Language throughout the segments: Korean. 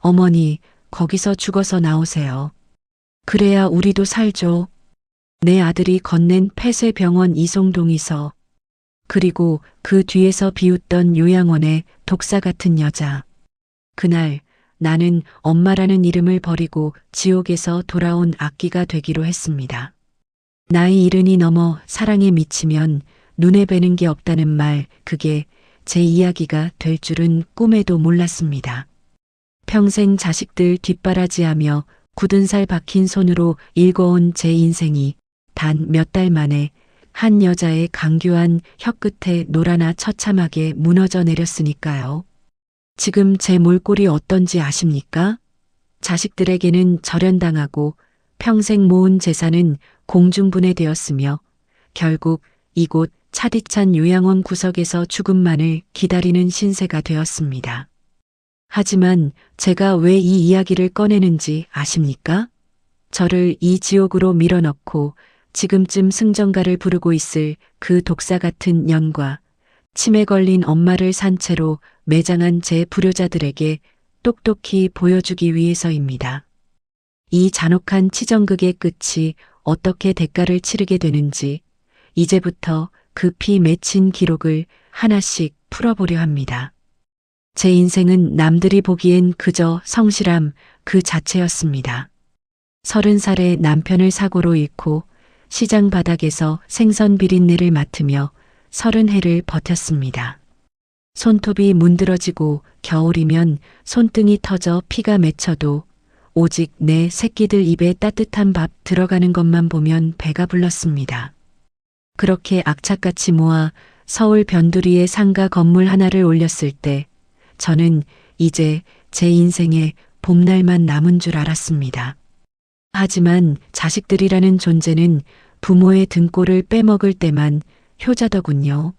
어머니, 거기서 죽어서 나오세요. 그래야 우리도 살죠. 내 아들이 건넨 폐쇄병원 이송동이서. 그리고 그 뒤에서 비웃던 요양원의 독사 같은 여자. 그날 나는 엄마라는 이름을 버리고 지옥에서 돌아온 악귀가 되기로 했습니다. 나이 70이 넘어 사랑에 미치면 눈에 뵈는 게 없다는 말, 그게 제 이야기가 될 줄은 꿈에도 몰랐습니다. 평생 자식들 뒷바라지하며 굳은 살 박힌 손으로 읽어온 제 인생이 단 몇 달 만에 한 여자의 강교한 혀끝에 노라나 처참하게 무너져 내렸으니까요. 지금 제 몰골이 어떤지 아십니까? 자식들에게는 절연당하고 평생 모은 재산은 공중분해되었으며 결국 이곳 차디찬 요양원 구석에서 죽음만을 기다리는 신세가 되었습니다. 하지만 제가 왜 이 이야기를 꺼내는지 아십니까? 저를 이 지옥으로 밀어넣고 지금쯤 승전가를 부르고 있을 그 독사 같은 년과 치매 걸린 엄마를 산 채로 매장한 제 불효자들에게 똑똑히 보여주기 위해서입니다. 이 잔혹한 치정극의 끝이 어떻게 대가를 치르게 되는지 이제부터 급히 맺힌 기록을 하나씩 풀어보려 합니다. 제 인생은 남들이 보기엔 그저 성실함 그 자체였습니다. 30살에 남편을 사고로 잃고 시장 바닥에서 생선 비린내를 맡으며 30해를 버텼습니다. 손톱이 문드러지고 겨울이면 손등이 터져 피가 맺혀도 오직 내 새끼들 입에 따뜻한 밥 들어가는 것만 보면 배가 불렀습니다. 그렇게 악착같이 모아 서울 변두리에 상가 건물 하나를 올렸을 때 저는 이제 제 인생에 봄날만 남은 줄 알았습니다. 하지만 자식들이라는 존재는 부모의 등골을 빼먹을 때만 효자더군요.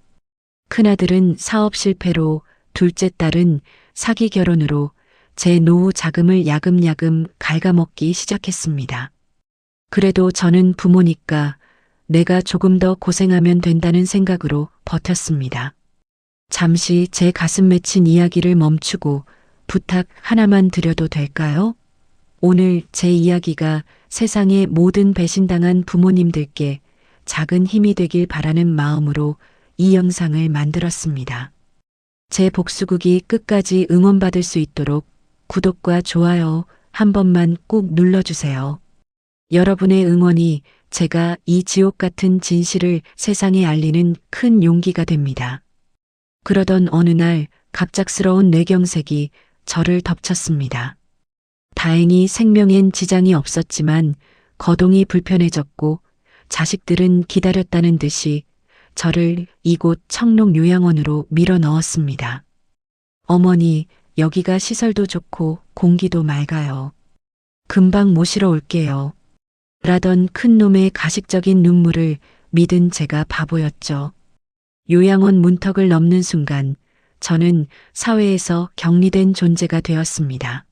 큰아들은 사업 실패로, 둘째 딸은 사기 결혼으로 제 노후 자금을 야금야금 갉아먹기 시작했습니다. 그래도 저는 부모니까 내가 조금 더 고생하면 된다는 생각으로 버텼습니다. 잠시 제 가슴 맺힌 이야기를 멈추고 부탁 하나만 드려도 될까요? 오늘 제 이야기가 세상의 모든 배신당한 부모님들께 작은 힘이 되길 바라는 마음으로 이 영상을 만들었습니다. 제 복수극이 끝까지 응원받을 수 있도록 구독과 좋아요 한 번만 꼭 눌러주세요. 여러분의 응원이 제가 이 지옥 같은 진실을 세상에 알리는 큰 용기가 됩니다. 그러던 어느 날 갑작스러운 뇌경색이 저를 덮쳤습니다. 다행히 생명엔 지장이 없었지만 거동이 불편해졌고 자식들은 기다렸다는 듯이 저를 이곳 청록 요양원으로 밀어 넣었습니다. 어머니, 여기가 시설도 좋고 공기도 맑아요. 금방 모시러 올게요. 라던 큰 놈의 가식적인 눈물을 믿은 제가 바보였죠. 요양원 문턱을 넘는 순간 저는 사회에서 격리된 존재가 되었습니다.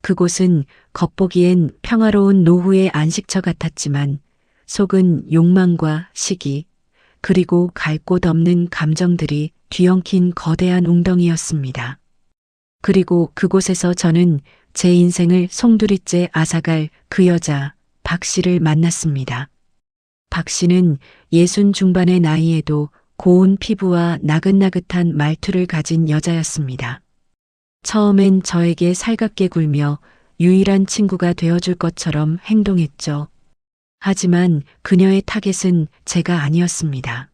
그곳은 겉보기엔 평화로운 노후의 안식처 같았지만 속은 욕망과 시기 그리고 갈 곳 없는 감정들이 뒤엉킨 거대한 웅덩이였습니다. 그리고 그곳에서 저는 제 인생을 송두리째 앗아갈 그 여자 박 씨를 만났습니다. 박 씨는 60 중반의 나이에도 고운 피부와 나긋나긋한 말투를 가진 여자였습니다. 처음엔 저에게 살갑게 굴며 유일한 친구가 되어줄 것처럼 행동했죠. 하지만 그녀의 타겟은 제가 아니었습니다.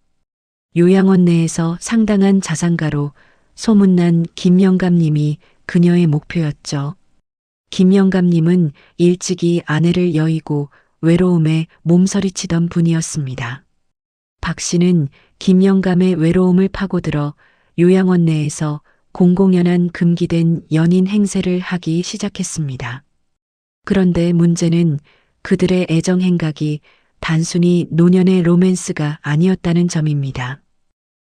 요양원 내에서 상당한 자산가로 소문난 김영감님이 그녀의 목표였죠. 김영감님은 일찍이 아내를 여의고 외로움에 몸서리치던 분이었습니다. 박 씨는 김영감의 외로움을 파고들어 요양원 내에서 공공연한 금기된 연인 행세를 하기 시작했습니다. 그런데 문제는 그들의 애정 행각이 단순히 노년의 로맨스가 아니었다는 점입니다.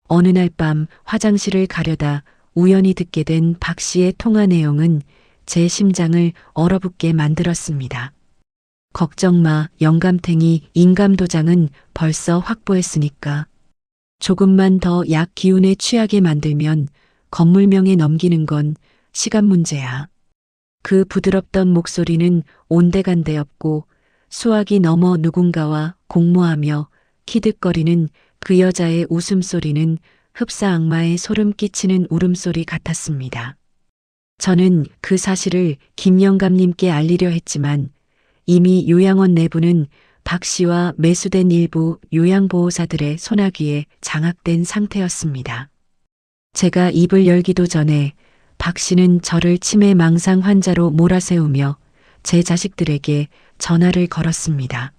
어느 날 밤 화장실을 가려다 우연히 듣게 된 박 씨의 통화 내용은 제 심장을 얼어붙게 만들었습니다. 걱정 마, 영감탱이 인감도장은 벌써 확보했으니까. 조금만 더 약 기운에 취하게 만들면 건물명에 넘기는 건 시간 문제야. 그 부드럽던 목소리는 온데간데없고 수화기 넘어 누군가와 공모하며 키득거리는 그 여자의 웃음소리는 흡사 악마의 소름 끼치는 울음소리 같았습니다. 저는 그 사실을 김 영감님께 알리려 했지만 이미 요양원 내부는 박 씨와 매수된 일부 요양보호사들의 소나기에 장악된 상태였습니다. 제가 입을 열기도 전에 박 씨는 저를 치매 망상 환자로 몰아세우며 제 자식들에게 전화를 걸었습니다.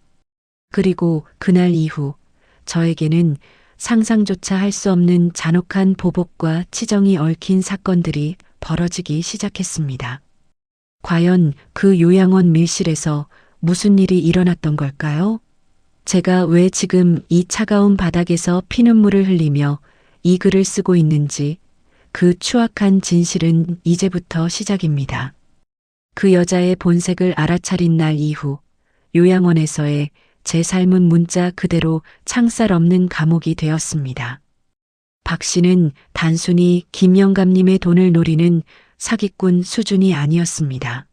그리고 그날 이후 저에게는 상상조차 할 수 없는 잔혹한 보복과 치정이 얽힌 사건들이 벌어지기 시작했습니다. 과연 그 요양원 밀실에서 무슨 일이 일어났던 걸까요? 제가 왜 지금 이 차가운 바닥에서 피눈물을 흘리며 이 글을 쓰고 있는지 그 추악한 진실은 이제부터 시작입니다. 그 여자의 본색을 알아차린 날 이후 요양원에서의 제 삶은 문자 그대로 창살 없는 감옥이 되었습니다. 박 씨는 단순히 김 영감님의 돈을 노리는 사기꾼 수준이 아니었습니다.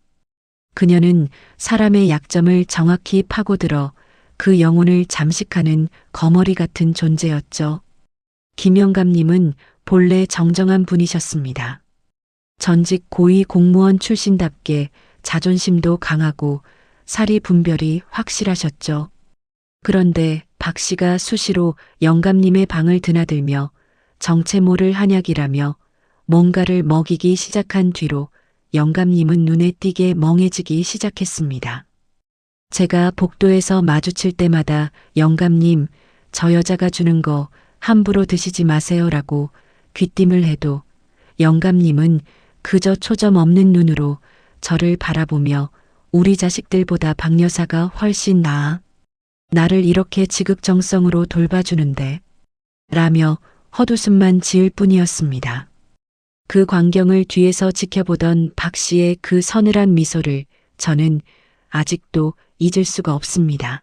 그녀는 사람의 약점을 정확히 파고들어 그 영혼을 잠식하는 거머리 같은 존재였죠. 김 영감님은 본래 정정한 분이셨습니다. 전직 고위 공무원 출신답게 자존심도 강하고 사리 분별이 확실하셨죠. 그런데 박 씨가 수시로 영감님의 방을 드나들며 정체 모를 한약이라며 뭔가를 먹이기 시작한 뒤로 영감님은 눈에 띄게 멍해지기 시작했습니다. 제가 복도에서 마주칠 때마다 영감님, 저 여자가 주는 거 함부로 드시지 마세요라고 귀띔을 해도 영감님은 그저 초점 없는 눈으로 저를 바라보며 우리 자식들보다 박 여사가 훨씬 나아. 나를 이렇게 지극정성으로 돌봐주는데 라며 헛웃음만 지을 뿐이었습니다. 그 광경을 뒤에서 지켜보던 박 씨의 그 서늘한 미소를 저는 아직도 잊을 수가 없습니다.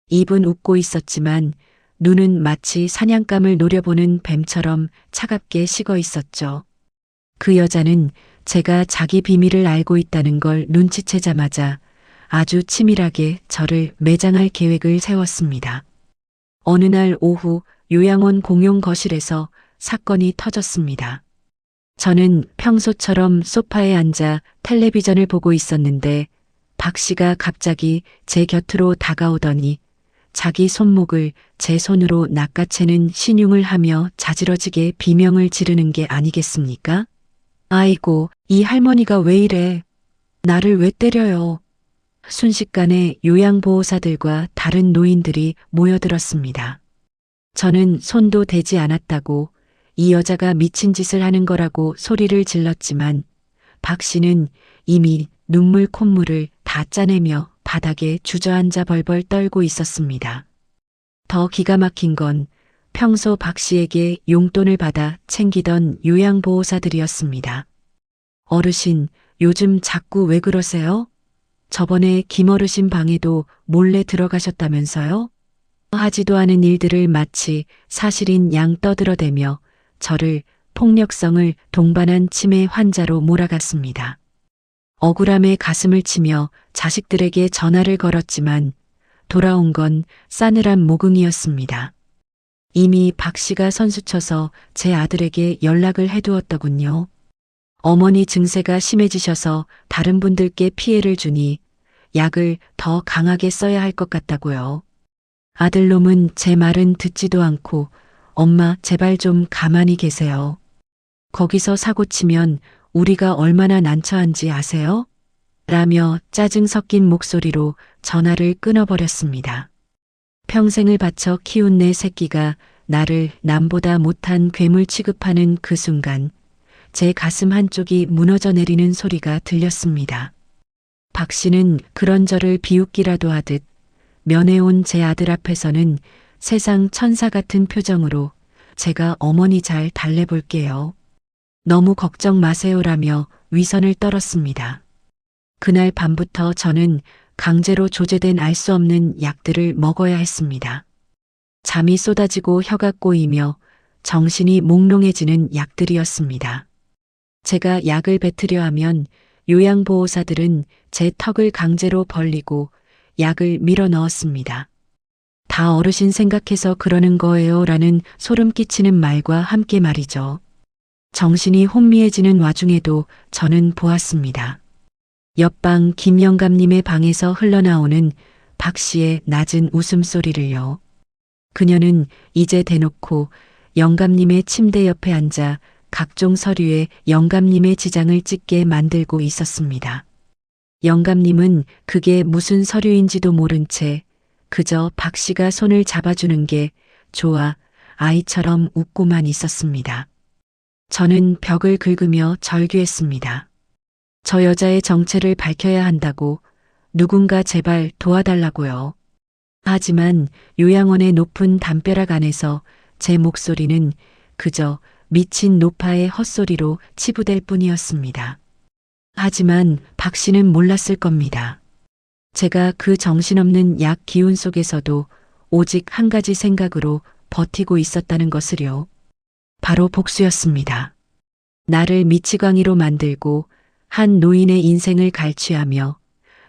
입은 웃고 있었지만 눈은 마치 사냥감을 노려보는 뱀처럼 차갑게 식어 있었죠. 그 여자는 제가 자기 비밀을 알고 있다는 걸 눈치채자마자 아주 치밀하게 저를 매장할 계획을 세웠습니다. 어느 날 오후 요양원 공용 거실에서 사건이 터졌습니다. 저는 평소처럼 소파에 앉아 텔레비전을 보고 있었는데 박 씨가 갑자기 제 곁으로 다가오더니 자기 손목을 제 손으로 낚아채는 신용을 하며 자지러지게 비명을 지르는 게 아니겠습니까? 아이고, 이 할머니가 왜 이래? 나를 왜 때려요? 순식간에 요양보호사들과 다른 노인들이 모여들었습니다. 저는 손도 대지 않았다고 이 여자가 미친 짓을 하는 거라고 소리를 질렀지만 박 씨는 이미 눈물 콧물을 다 짜내며 바닥에 주저앉아 벌벌 떨고 있었습니다. 더 기가 막힌 건 평소 박 씨에게 용돈을 받아 챙기던 요양보호사들이었습니다. 어르신, 요즘 자꾸 왜 그러세요? 저번에 김어르신 방에도 몰래 들어가셨다면서요? 하지도 않은 일들을 마치 사실인 양 떠들어대며 저를 폭력성을 동반한 치매 환자로 몰아갔습니다. 억울함에 가슴을 치며 자식들에게 전화를 걸었지만 돌아온 건 싸늘한 모궁이었습니다. 이미 박 씨가 선수쳐서 제 아들에게 연락을 해두었더군요. 어머니 증세가 심해지셔서 다른 분들께 피해를 주니 약을 더 강하게 써야 할 것 같다고요. 아들놈은 제 말은 듣지도 않고 엄마 제발 좀 가만히 계세요. 거기서 사고치면 우리가 얼마나 난처한지 아세요? 라며 짜증 섞인 목소리로 전화를 끊어버렸습니다. 평생을 바쳐 키운 내 새끼가 나를 남보다 못한 괴물 취급하는 그 순간 제 가슴 한쪽이 무너져 내리는 소리가 들렸습니다. 박 씨는 그런 저를 비웃기라도 하듯 면회온 제 아들 앞에서는 세상 천사 같은 표정으로 제가 어머니 잘 달래볼게요. 너무 걱정 마세요라며 위선을 떨었습니다. 그날 밤부터 저는 강제로 조제된 알 수 없는 약들을 먹어야 했습니다. 잠이 쏟아지고 혀가 꼬이며 정신이 몽롱해지는 약들이었습니다. 제가 약을 뱉으려 하면 요양보호사들은 제 턱을 강제로 벌리고 약을 밀어 넣었습니다. 다 어르신 생각해서 그러는 거예요 라는 소름 끼치는 말과 함께 말이죠. 정신이 혼미해지는 와중에도 저는 보았습니다. 옆방 김영감님의 방에서 흘러나오는 박 씨의 낮은 웃음소리를요. 그녀는 이제 대놓고 영감님의 침대 옆에 앉아 각종 서류에 영감님의 지장을 찍게 만들고 있었습니다. 영감님은 그게 무슨 서류인지도 모른 채 그저 박 씨가 손을 잡아주는 게 좋아 아이처럼 웃고만 있었습니다. 저는 벽을 긁으며 절규했습니다. 저 여자의 정체를 밝혀야 한다고 누군가 제발 도와달라고요. 하지만 요양원의 높은 담벼락 안에서 제 목소리는 그저 미친 노파의 헛소리로 치부될 뿐이었습니다. 하지만 박 씨는 몰랐을 겁니다. 제가 그 정신없는 약 기운 속에서도 오직 한 가지 생각으로 버티고 있었다는 것을요. 바로 복수였습니다. 나를 미치광이로 만들고 한 노인의 인생을 갈취하며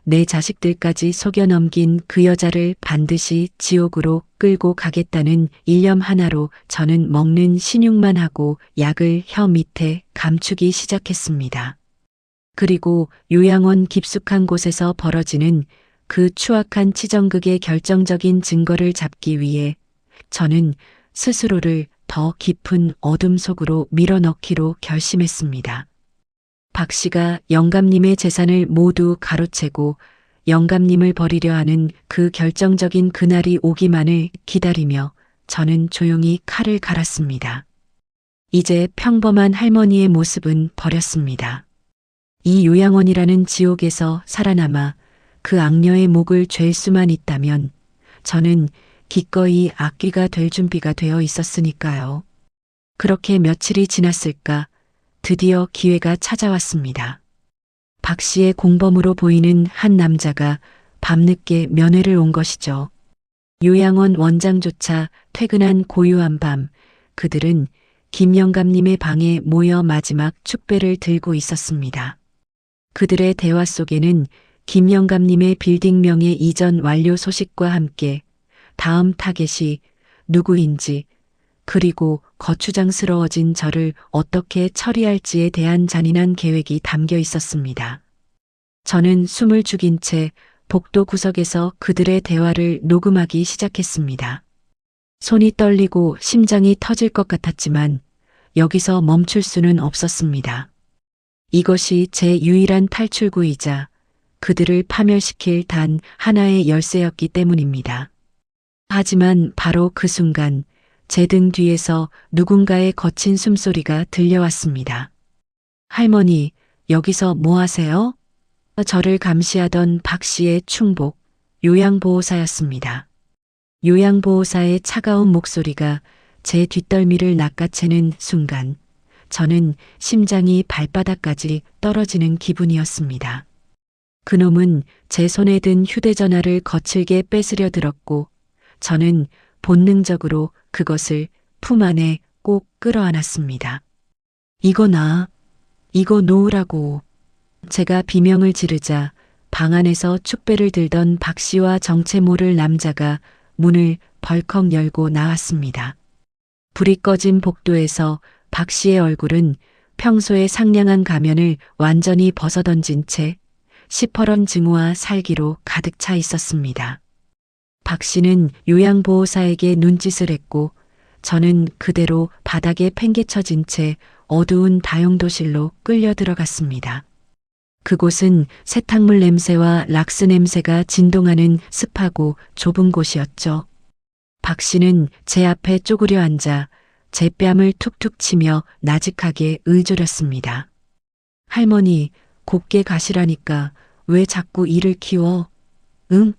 내 자식들까지 속여 넘긴 그 여자를 반드시 지옥으로 끌고 가겠다는 일념 하나로 저는 먹는 신용만 하고 약을 혀 밑에 감추기 시작했습니다. 그리고 요양원 깊숙한 곳에서 벌어지는 그 추악한 치정극의 결정적인 증거를 잡기 위해 저는 스스로를 더 깊은 어둠 속으로 밀어넣기로 결심했습니다. 박 씨가 영감님의 재산을 모두 가로채고 영감님을 버리려 하는 그 결정적인 그날이 오기만을 기다리며 저는 조용히 칼을 갈았습니다. 이제 평범한 할머니의 모습은 버렸습니다. 이 요양원이라는 지옥에서 살아남아 그 악녀의 목을 죄일 수만 있다면 저는 기꺼이 악귀가 될 준비가 되어 있었으니까요. 그렇게 며칠이 지났을까 드디어 기회가 찾아왔습니다. 박 씨의 공범으로 보이는 한 남자가 밤늦게 면회를 온 것이죠. 요양원 원장조차 퇴근한 고요한 밤, 그들은 김영감님의 방에 모여 마지막 축배를 들고 있었습니다. 그들의 대화 속에는 김영감님의 빌딩명의 이전 완료 소식과 함께 다음 타겟이 누구인지 그리고 거추장스러워진 저를 어떻게 처리할지에 대한 잔인한 계획이 담겨 있었습니다. 저는 숨을 죽인 채 복도 구석에서 그들의 대화를 녹음하기 시작했습니다. 손이 떨리고 심장이 터질 것 같았지만 여기서 멈출 수는 없었습니다. 이것이 제 유일한 탈출구이자 그들을 파멸시킬 단 하나의 열쇠였기 때문입니다. 하지만 바로 그 순간 제 등 뒤에서 누군가의 거친 숨소리가 들려왔습니다. 할머니, 여기서 뭐 하세요? 저를 감시하던 박 씨의 충복, 요양보호사였습니다. 요양보호사의 차가운 목소리가 제 뒷덜미를 낚아채는 순간 저는 심장이 발바닥까지 떨어지는 기분이었습니다. 그놈은 제 손에 든 휴대전화를 거칠게 뺏으려 들었고 저는 본능적으로 그것을 품 안에 꼭 끌어안았습니다. 이거 놓으라고. 제가 비명을 지르자 방 안에서 축배를 들던 박 씨와 정체 모를 남자가 문을 벌컥 열고 나왔습니다. 불이 꺼진 복도에서 박 씨의 얼굴은 평소의 상냥한 가면을 완전히 벗어던진 채 시퍼런 증오와 살기로 가득 차 있었습니다. 박 씨는 요양보호사에게 눈짓을 했고 저는 그대로 바닥에 팽개쳐진 채 어두운 다용도실로 끌려 들어갔습니다. 그곳은 세탁물 냄새와 락스 냄새가 진동하는 습하고 좁은 곳이었죠. 박 씨는 제 앞에 쪼그려 앉아 제 뺨을 툭툭 치며 나직하게 의조렸습니다. 할머니, 곱게 가시라니까 왜 자꾸 일을 키워? 응?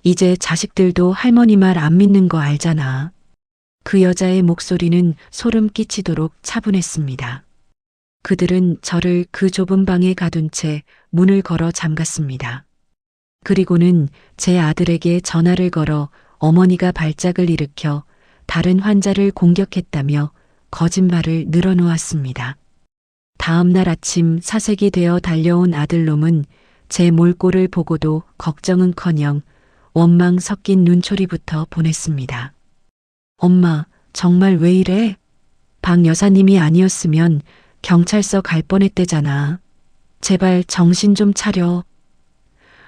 이제 자식들도 할머니 말 안 믿는 거 알잖아. 그 여자의 목소리는 소름 끼치도록 차분했습니다. 그들은 저를 그 좁은 방에 가둔 채 문을 걸어 잠갔습니다. 그리고는 제 아들에게 전화를 걸어 어머니가 발작을 일으켜 다른 환자를 공격했다며 거짓말을 늘어놓았습니다. 다음 날 아침 사색이 되어 달려온 아들놈은 제 몰골을 보고도 걱정은커녕 원망 섞인 눈초리부터 보냈습니다. 엄마, 정말 왜 이래? 박 여사님이 아니었으면 경찰서 갈 뻔했대잖아. 제발 정신 좀 차려.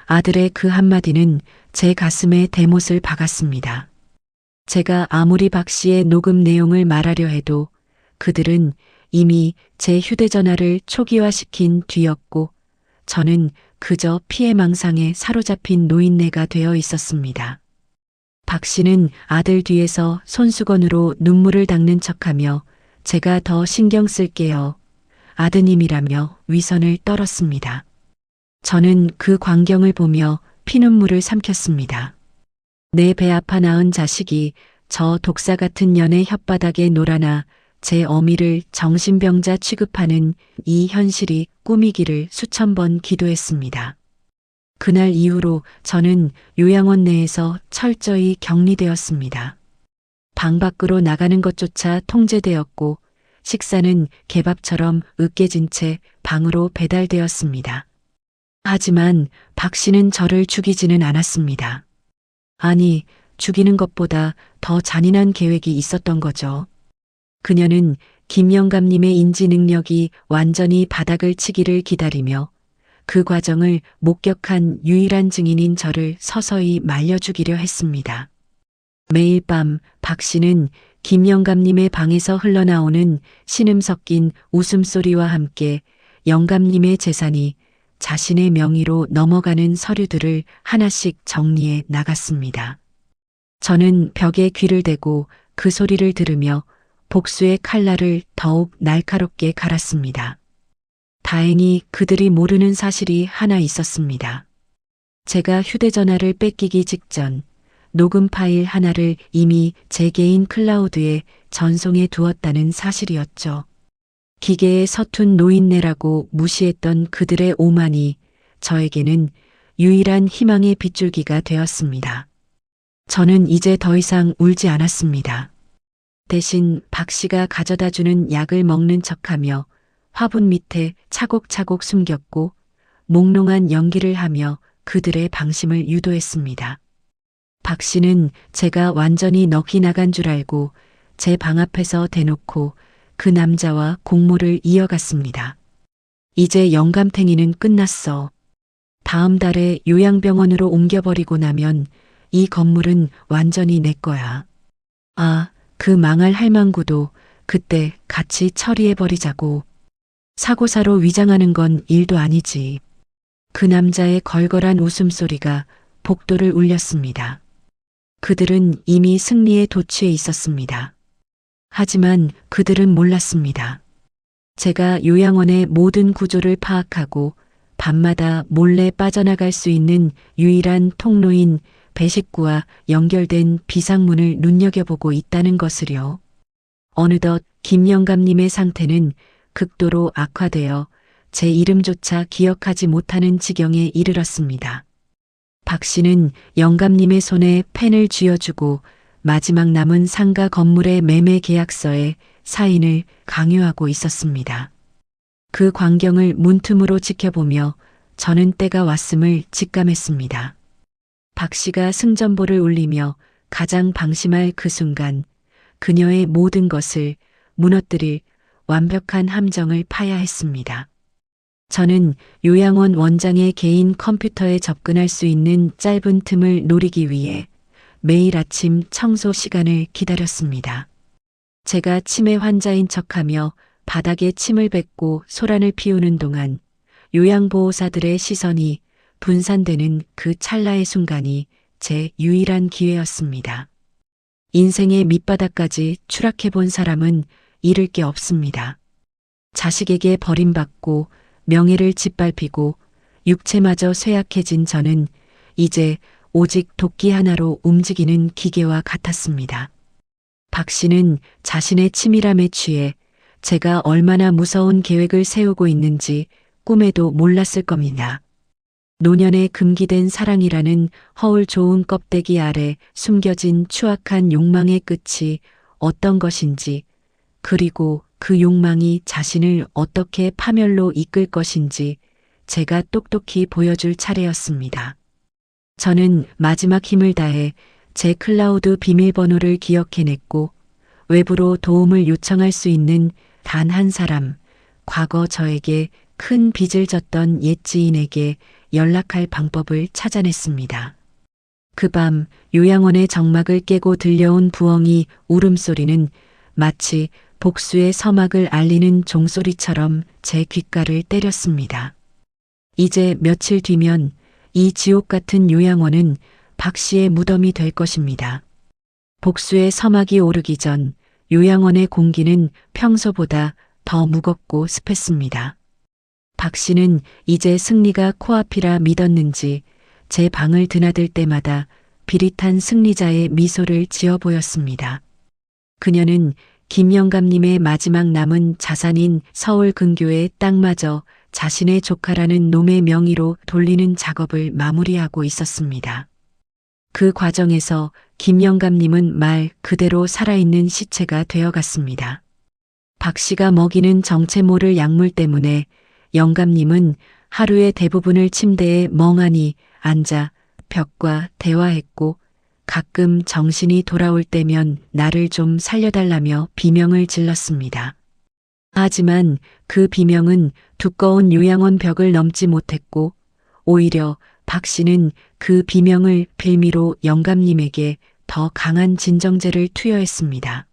아들의 그 한마디는 제 가슴에 대못을 박았습니다. 제가 아무리 박 씨의 녹음 내용을 말하려 해도 그들은 이미 제 휴대전화를 초기화시킨 뒤였고 저는 그저 피해망상에 사로잡힌 노인네가 되어 있었습니다. 박 씨는 아들 뒤에서 손수건으로 눈물을 닦는 척하며 제가 더 신경 쓸게요. 아드님이라며 위선을 떨었습니다. 저는 그 광경을 보며 피눈물을 삼켰습니다. 내 배 아파 낳은 자식이 저 독사 같은 년의 혓바닥에 놀아나 제 어미를 정신병자 취급하는 이 현실이 꿈이기를 수천 번 기도했습니다. 그날 이후로 저는 요양원 내에서 철저히 격리되었습니다. 방 밖으로 나가는 것조차 통제되었고 식사는 개밥처럼 으깨진 채 방으로 배달되었습니다. 하지만 박 씨는 저를 죽이지는 않았습니다. 아니, 죽이는 것보다 더 잔인한 계획이 있었던 거죠. 그녀는 김 영감님의 인지 능력이 완전히 바닥을 치기를 기다리며 그 과정을 목격한 유일한 증인인 저를 서서히 말려주기려 했습니다. 매일 밤 박 씨는 김 영감님의 방에서 흘러나오는 신음 섞인 웃음소리와 함께 영감님의 재산이 자신의 명의로 넘어가는 서류들을 하나씩 정리해 나갔습니다. 저는 벽에 귀를 대고 그 소리를 들으며 복수의 칼날을 더욱 날카롭게 갈았습니다. 다행히 그들이 모르는 사실이 하나 있었습니다. 제가 휴대전화를 뺏기기 직전 녹음 파일 하나를 이미 제 개인 클라우드에 전송해 두었다는 사실이었죠. 기계에 서툰 노인네라고 무시했던 그들의 오만이 저에게는 유일한 희망의 빗줄기가 되었습니다. 저는 이제 더 이상 울지 않았습니다. 대신 박 씨가 가져다 주는 약을 먹는 척하며 화분 밑에 차곡차곡 숨겼고 몽롱한 연기를 하며 그들의 방심을 유도했습니다. 박 씨는 제가 완전히 넋이 나간 줄 알고 제 방 앞에서 대놓고 그 남자와 공모를 이어갔습니다. 이제 영감탱이는 끝났어. 다음 달에 요양병원으로 옮겨버리고 나면 이 건물은 완전히 내 거야. 아, 그 망할 할망구도 그때 같이 처리해버리자고. 사고사로 위장하는 건 일도 아니지. 그 남자의 걸걸한 웃음소리가 복도를 울렸습니다. 그들은 이미 승리에 도취해 있었습니다. 하지만 그들은 몰랐습니다. 제가 요양원의 모든 구조를 파악하고 밤마다 몰래 빠져나갈 수 있는 유일한 통로인 배식구와 연결된 비상문을 눈여겨보고 있다는 것을요. 어느덧 김 영감님의 상태는 극도로 악화되어 제 이름조차 기억하지 못하는 지경에 이르렀습니다. 박 씨는 영감님의 손에 펜을 쥐어주고 마지막 남은 상가 건물의 매매 계약서에 사인을 강요하고 있었습니다. 그 광경을 문틈으로 지켜보며 저는 때가 왔음을 직감했습니다. 박 씨가 승전보를 울리며 가장 방심할 그 순간 그녀의 모든 것을 무너뜨릴 완벽한 함정을 파야 했습니다. 저는 요양원 원장의 개인 컴퓨터에 접근할 수 있는 짧은 틈을 노리기 위해 매일 아침 청소 시간을 기다렸습니다. 제가 치매 환자인 척하며 바닥에 침을 뱉고 소란을 피우는 동안 요양보호사들의 시선이 분산되는 그 찰나의 순간이 제 유일한 기회였습니다. 인생의 밑바닥까지 추락해 본 사람은 잃을 게 없습니다. 자식에게 버림받고 명예를 짓밟히고 육체마저 쇠약해진 저는 이제 오직 도끼 하나로 움직이는 기계와 같았습니다. 박 씨는 자신의 치밀함에 취해 제가 얼마나 무서운 계획을 세우고 있는지 꿈에도 몰랐을 겁니다. 노년에 금기된 사랑이라는 허울 좋은 껍데기 아래 숨겨진 추악한 욕망의 끝이 어떤 것인지, 그리고 그 욕망이 자신을 어떻게 파멸로 이끌 것인지 제가 똑똑히 보여줄 차례였습니다. 저는 마지막 힘을 다해 제 클라우드 비밀번호를 기억해냈고 외부로 도움을 요청할 수 있는 단 한 사람, 과거 저에게 큰 빚을 졌던 옛 지인에게 연락할 방법을 찾아냈습니다. 그 밤 요양원의 정막을 깨고 들려온 부엉이 울음소리는 마치 복수의 서막을 알리는 종소리처럼 제 귓가를 때렸습니다. 이제 며칠 뒤면 이 지옥 같은 요양원은 박 씨의 무덤이 될 것입니다. 복수의 서막이 오르기 전 요양원의 공기는 평소보다 더 무겁고 습했습니다. 박 씨는 이제 승리가 코앞이라 믿었는지 제 방을 드나들 때마다 비릿한 승리자의 미소를 지어 보였습니다. 그녀는 김영감님의 마지막 남은 자산인 서울 근교의 땅마저 자신의 조카라는 놈의 명의로 돌리는 작업을 마무리하고 있었습니다. 그 과정에서 김영감님은 말 그대로 살아있는 시체가 되어갔습니다. 박 씨가 먹이는 정체 모를 약물 때문에 영감님은 하루의 대부분을 침대에 멍하니 앉아 벽과 대화했고 가끔 정신이 돌아올 때면 나를 좀 살려달라며 비명을 질렀습니다. 하지만 그 비명은 두꺼운 요양원 벽을 넘지 못했고 오히려 박 씨는 그 비명을 빌미로 영감님에게 더 강한 진정제를 투여했습니다.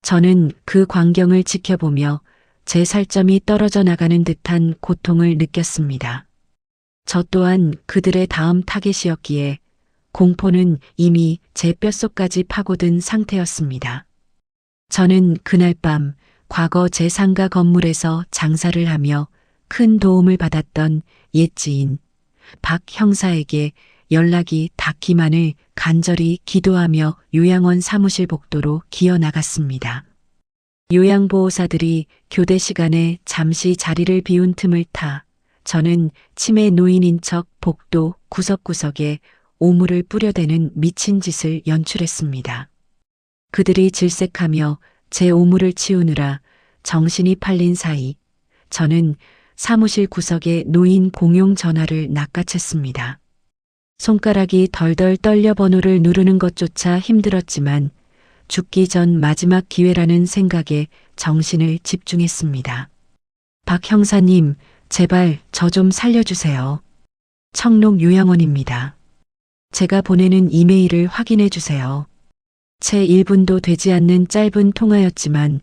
저는 그 광경을 지켜보며 제 살점이 떨어져 나가는 듯한 고통을 느꼈습니다. 저 또한 그들의 다음 타겟이었기에 공포는 이미 제 뼛속까지 파고든 상태였습니다. 저는 그날 밤 과거 제 상가 건물에서 장사를 하며 큰 도움을 받았던 옛 지인 박 형사에게 연락이 닿기만을 간절히 기도하며 요양원 사무실 복도로 기어 나갔습니다. 요양보호사들이 교대 시간에 잠시 자리를 비운 틈을 타 저는 치매 노인인 척 복도 구석구석에 오물을 뿌려대는 미친 짓을 연출했습니다. 그들이 질색하며 제 오물을 치우느라 정신이 팔린 사이 저는 사무실 구석에 놓인 공용 전화를 낚아챘습니다. 손가락이 덜덜 떨려 번호를 누르는 것조차 힘들었지만 죽기 전 마지막 기회라는 생각에 정신을 집중했습니다. 박 형사님, 제발 저 좀 살려주세요. 청록 요양원입니다. 제가 보내는 이메일을 확인해 주세요. 채 1분도 되지 않는 짧은 통화였지만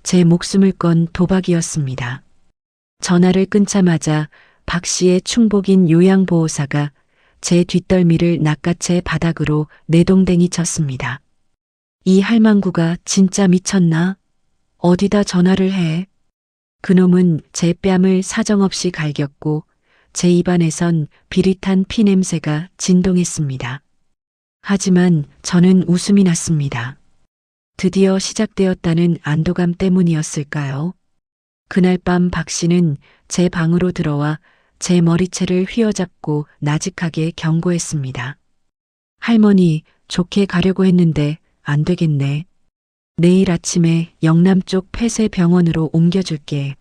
제 목숨을 건 도박이었습니다. 전화를 끊자마자 박 씨의 충복인 요양보호사가 제 뒷덜미를 낚아채 바닥으로 내동댕이 쳤습니다. 이 할망구가 진짜 미쳤나? 어디다 전화를 해? 그놈은 제 뺨을 사정없이 갈겼고 제 입안에선 비릿한 피 냄새가 진동했습니다. 하지만 저는 웃음이 났습니다. 드디어 시작되었다는 안도감 때문이었을까요? 그날 밤 박 씨는 제 방으로 들어와 제 머리채를 휘어잡고 나직하게 경고했습니다. 할머니, 좋게 가려고 했는데 안 되겠네. 내일 아침에 영남 쪽 폐쇄병원으로 옮겨줄게.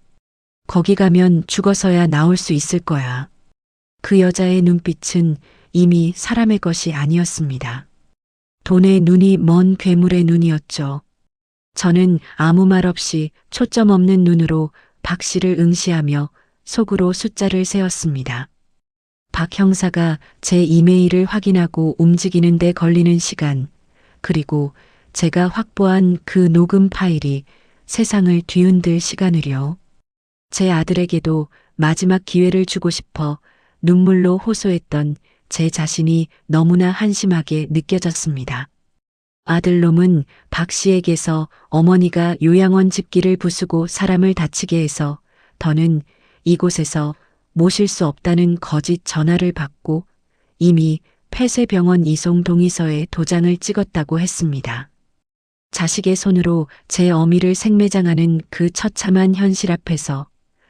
거기 가면 죽어서야 나올 수 있을 거야. 그 여자의 눈빛은 이미 사람의 것이 아니었습니다. 돈에 눈이 먼 괴물의 눈이었죠. 저는 아무 말 없이 초점 없는 눈으로 박 씨를 응시하며 속으로 숫자를 세었습니다. 박 형사가 제 이메일을 확인하고 움직이는 데 걸리는 시간, 그리고 제가 확보한 그 녹음 파일이 세상을 뒤흔들 시간을요. 제 아들에게도 마지막 기회를 주고 싶어 눈물로 호소했던 제 자신이 너무나 한심하게 느껴졌습니다. 아들놈은 박 씨에게서 어머니가 요양원 집기를 부수고 사람을 다치게 해서 더는 이곳에서 모실 수 없다는 거짓 전화를 받고 이미 폐쇄병원 이송 동의서에 도장을 찍었다고 했습니다. 자식의 손으로 제 어미를 생매장하는 그 처참한 현실 앞에서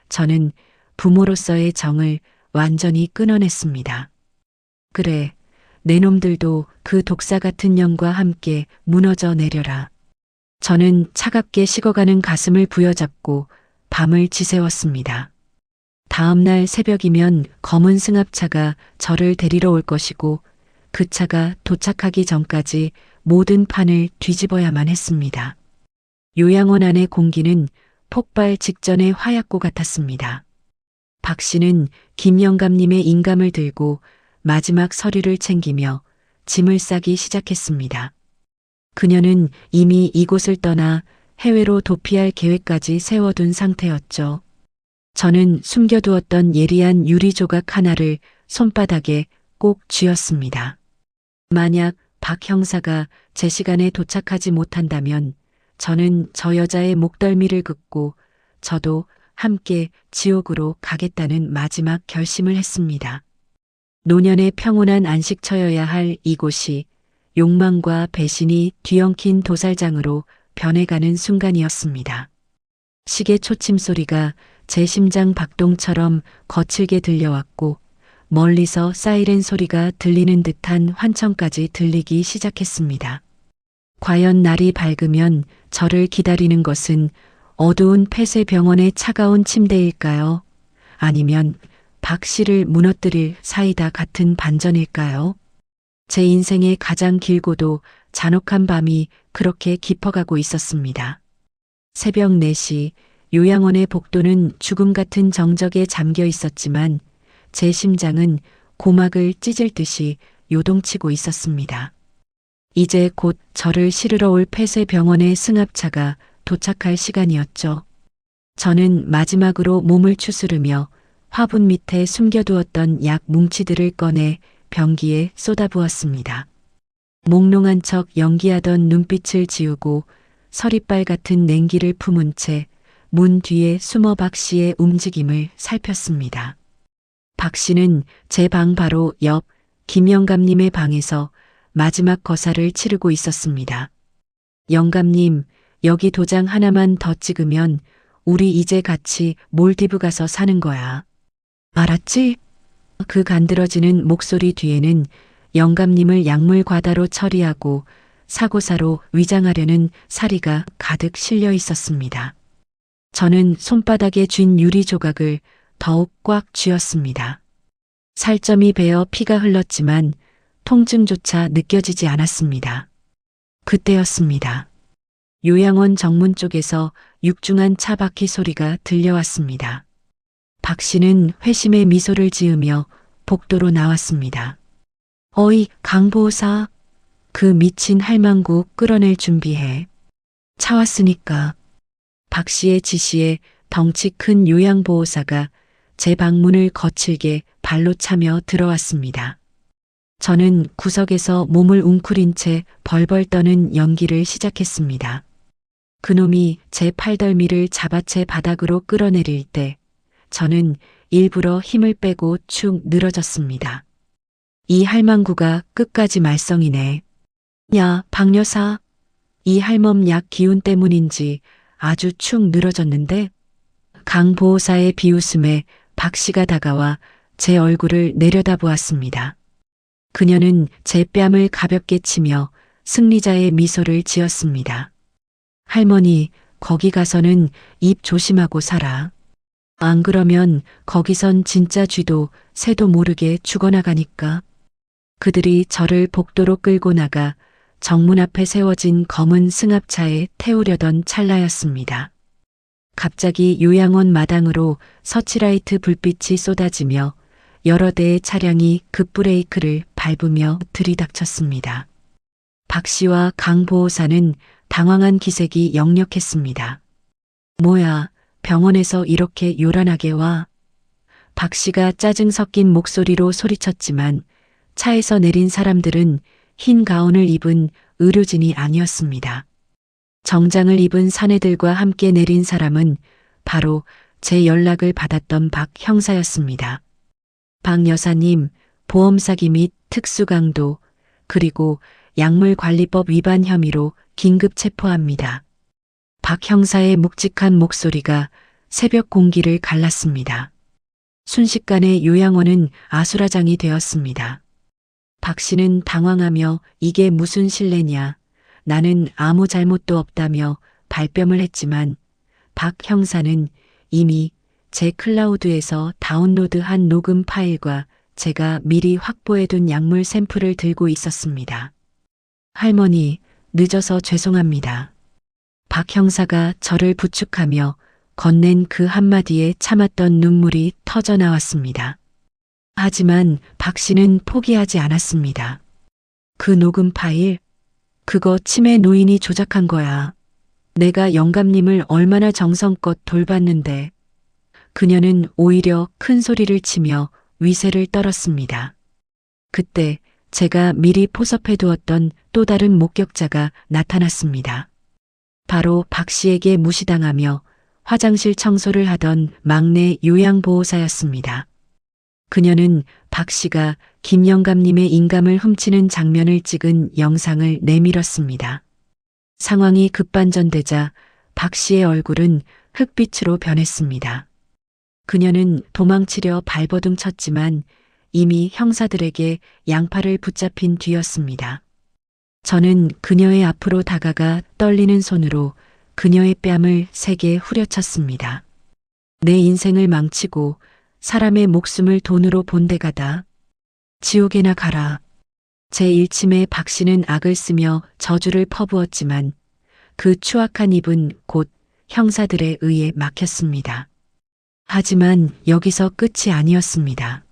저는 부모로서의 정을 완전히 끊어냈습니다. 그래, 내 놈들도 그 독사 같은 년과 함께 무너져 내려라. 저는 차갑게 식어가는 가슴을 부여잡고 밤을 지새웠습니다. 다음 날 새벽이면 검은 승합차가 저를 데리러 올 것이고 그 차가 도착하기 전까지 모든 판을 뒤집어야만 했습니다. 요양원 안의 공기는 폭발 직전의 화약고 같았습니다. 박 씨는 김 영감님의 인감을 들고 마지막 서류를 챙기며 짐을 싸기 시작했습니다. 그녀는 이미 이곳을 떠나 해외로 도피할 계획까지 세워둔 상태였죠. 저는 숨겨두었던 예리한 유리 조각 하나를 손바닥에 꼭 쥐었습니다. 만약 박 형사가 제 시간에 도착하지 못한다면 저는 저 여자의 목덜미를 긋고 저도 함께 지옥으로 가겠다는 마지막 결심을 했습니다. 노년의 평온한 안식처여야 할 이곳이 욕망과 배신이 뒤엉킨 도살장으로 변해가는 순간이었습니다. 시계 초침 소리가 제 심장 박동처럼 거칠게 들려왔고 멀리서 사이렌 소리가 들리는 듯한 환청까지 들리기 시작했습니다. 과연 날이 밝으면 저를 기다리는 것은 어두운 폐쇄병원의 차가운 침대일까요? 아니면 박 씨를 무너뜨릴 사이다 같은 반전일까요? 제 인생의 가장 길고도 잔혹한 밤이 그렇게 깊어가고 있었습니다. 새벽 4시 요양원의 복도는 죽음 같은 정적에 잠겨 있었지만 제 심장은 고막을 찢을 듯이 요동치고 있었습니다. 이제 곧 저를 실으러 올 폐쇄병원의 승합차가 도착할 시간이었죠. 저는 마지막으로 몸을 추스르며 화분 밑에 숨겨두었던 약 뭉치들을 꺼내 변기에 쏟아부었습니다. 몽롱한 척 연기하던 눈빛을 지우고 서리빨 같은 냉기를 품은 채 문 뒤에 숨어 박 씨의 움직임을 살폈습니다. 박 씨는 제 방 바로 옆 김영감님의 방에서 마지막 거사를 치르고 있었습니다. 영감님, 여기 도장 하나만 더 찍으면 우리 이제 같이 몰디브 가서 사는 거야. 알았지? 그 간드러지는 목소리 뒤에는 영감님을 약물 과다로 처리하고 사고사로 위장하려는 사리가 가득 실려 있었습니다. 저는 손바닥에 쥔 유리 조각을 더욱 꽉 쥐었습니다. 살점이 베어 피가 흘렀지만 통증조차 느껴지지 않았습니다. 그때였습니다. 요양원 정문 쪽에서 육중한 차 바퀴 소리가 들려왔습니다. 박 씨는 회심의 미소를 지으며 복도로 나왔습니다. 어이, 강보호사. 그 미친 할망구 끌어낼 준비해. 차 왔으니까. 박 씨의 지시에 덩치 큰 요양보호사가 제 방문을 거칠게 발로 차며 들어왔습니다. 저는 구석에서 몸을 웅크린 채 벌벌 떠는 연기를 시작했습니다. 그놈이 제 팔덜미를 잡아채 바닥으로 끌어내릴 때 저는 일부러 힘을 빼고 축 늘어졌습니다. 이 할망구가 끝까지 말썽이네. 야, 박 여사. 이 할멈 약 기운 때문인지 아주 축 늘어졌는데? 강 보호사의 비웃음에 박 씨가 다가와 제 얼굴을 내려다보았습니다. 그녀는 제 뺨을 가볍게 치며 승리자의 미소를 지었습니다. 할머니, 거기 가서는 입 조심하고 살아. 안 그러면 거기선 진짜 쥐도 새도 모르게 죽어나가니까. 그들이 저를 복도로 끌고 나가 정문 앞에 세워진 검은 승합차에 태우려던 찰나였습니다. 갑자기 요양원 마당으로 서치라이트 불빛이 쏟아지며 여러 대의 차량이 급브레이크를 밟으며 들이닥쳤습니다. 박 씨와 강 보호사는 당황한 기색이 역력했습니다. 뭐야, 병원에서 이렇게 요란하게 와. 박 씨가 짜증 섞인 목소리로 소리쳤지만 차에서 내린 사람들은 흰 가운을 입은 의료진이 아니었습니다. 정장을 입은 사내들과 함께 내린 사람은 바로 제 연락을 받았던 박 형사였습니다. 박 여사님, 보험 사기 및 특수강도 그리고 약물관리법 위반 혐의로 긴급 체포합니다. 박 형사의 묵직한 목소리가 새벽 공기를 갈랐습니다. 순식간에 요양원은 아수라장이 되었습니다. 박 씨는 당황하며 이게 무슨 실례냐. 나는 아무 잘못도 없다며 발뺌을 했지만 박 형사는 이미 제 클라우드에서 다운로드한 녹음 파일과 제가 미리 확보해둔 약물 샘플을 들고 있었습니다. 할머니, 늦어서 죄송합니다. 박 형사가 저를 부축하며 건넨 그 한마디에 참았던 눈물이 터져 나왔습니다. 하지만 박 씨는 포기하지 않았습니다. 그 녹음 파일, 그거 치매 노인이 조작한 거야. 내가 영감님을 얼마나 정성껏 돌봤는데. 그녀는 오히려 큰 소리를 치며 위세를 떨었습니다. 그때 제가 미리 포섭해 두었던 또 다른 목격자가 나타났습니다. 바로 박 씨에게 무시당하며 화장실 청소를 하던 막내 요양보호사였습니다. 그녀는 박 씨가 김 영감님의 인감을 훔치는 장면을 찍은 영상을 내밀었습니다. 상황이 급반전되자 박 씨의 얼굴은 흑빛으로 변했습니다. 그녀는 도망치려 발버둥 쳤지만 이미 형사들에게 양팔을 붙잡힌 뒤였습니다. 저는 그녀의 앞으로 다가가 떨리는 손으로 그녀의 뺨을 세게 후려쳤습니다. 내 인생을 망치고 사람의 목숨을 돈으로 본데가다. 지옥에나 가라. 제 일침에 박 씨는 악을 쓰며 저주를 퍼부었지만 그 추악한 입은 곧 형사들에 의해 막혔습니다. 하지만 여기서 끝이 아니었습니다.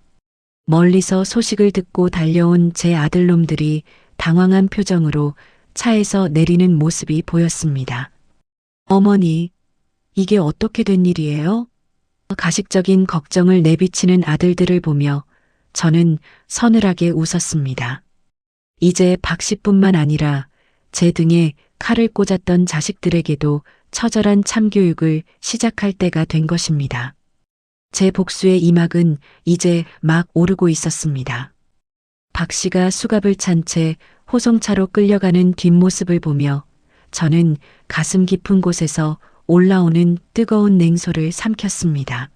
멀리서 소식을 듣고 달려온 제 아들놈들이 당황한 표정으로 차에서 내리는 모습이 보였습니다. 어머니, 이게 어떻게 된 일이에요? 가식적인 걱정을 내비치는 아들들을 보며 저는 서늘하게 웃었습니다. 이제 박 씨뿐만 아니라 제 등에 칼을 꽂았던 자식들에게도 처절한 참교육을 시작할 때가 된 것입니다. 제 복수의 이막은 이제 막 오르고 있었습니다. 박 씨가 수갑을 찬 채 호송차로 끌려가는 뒷모습을 보며 저는 가슴 깊은 곳에서 올라오는 뜨거운 냉소를 삼켰습니다.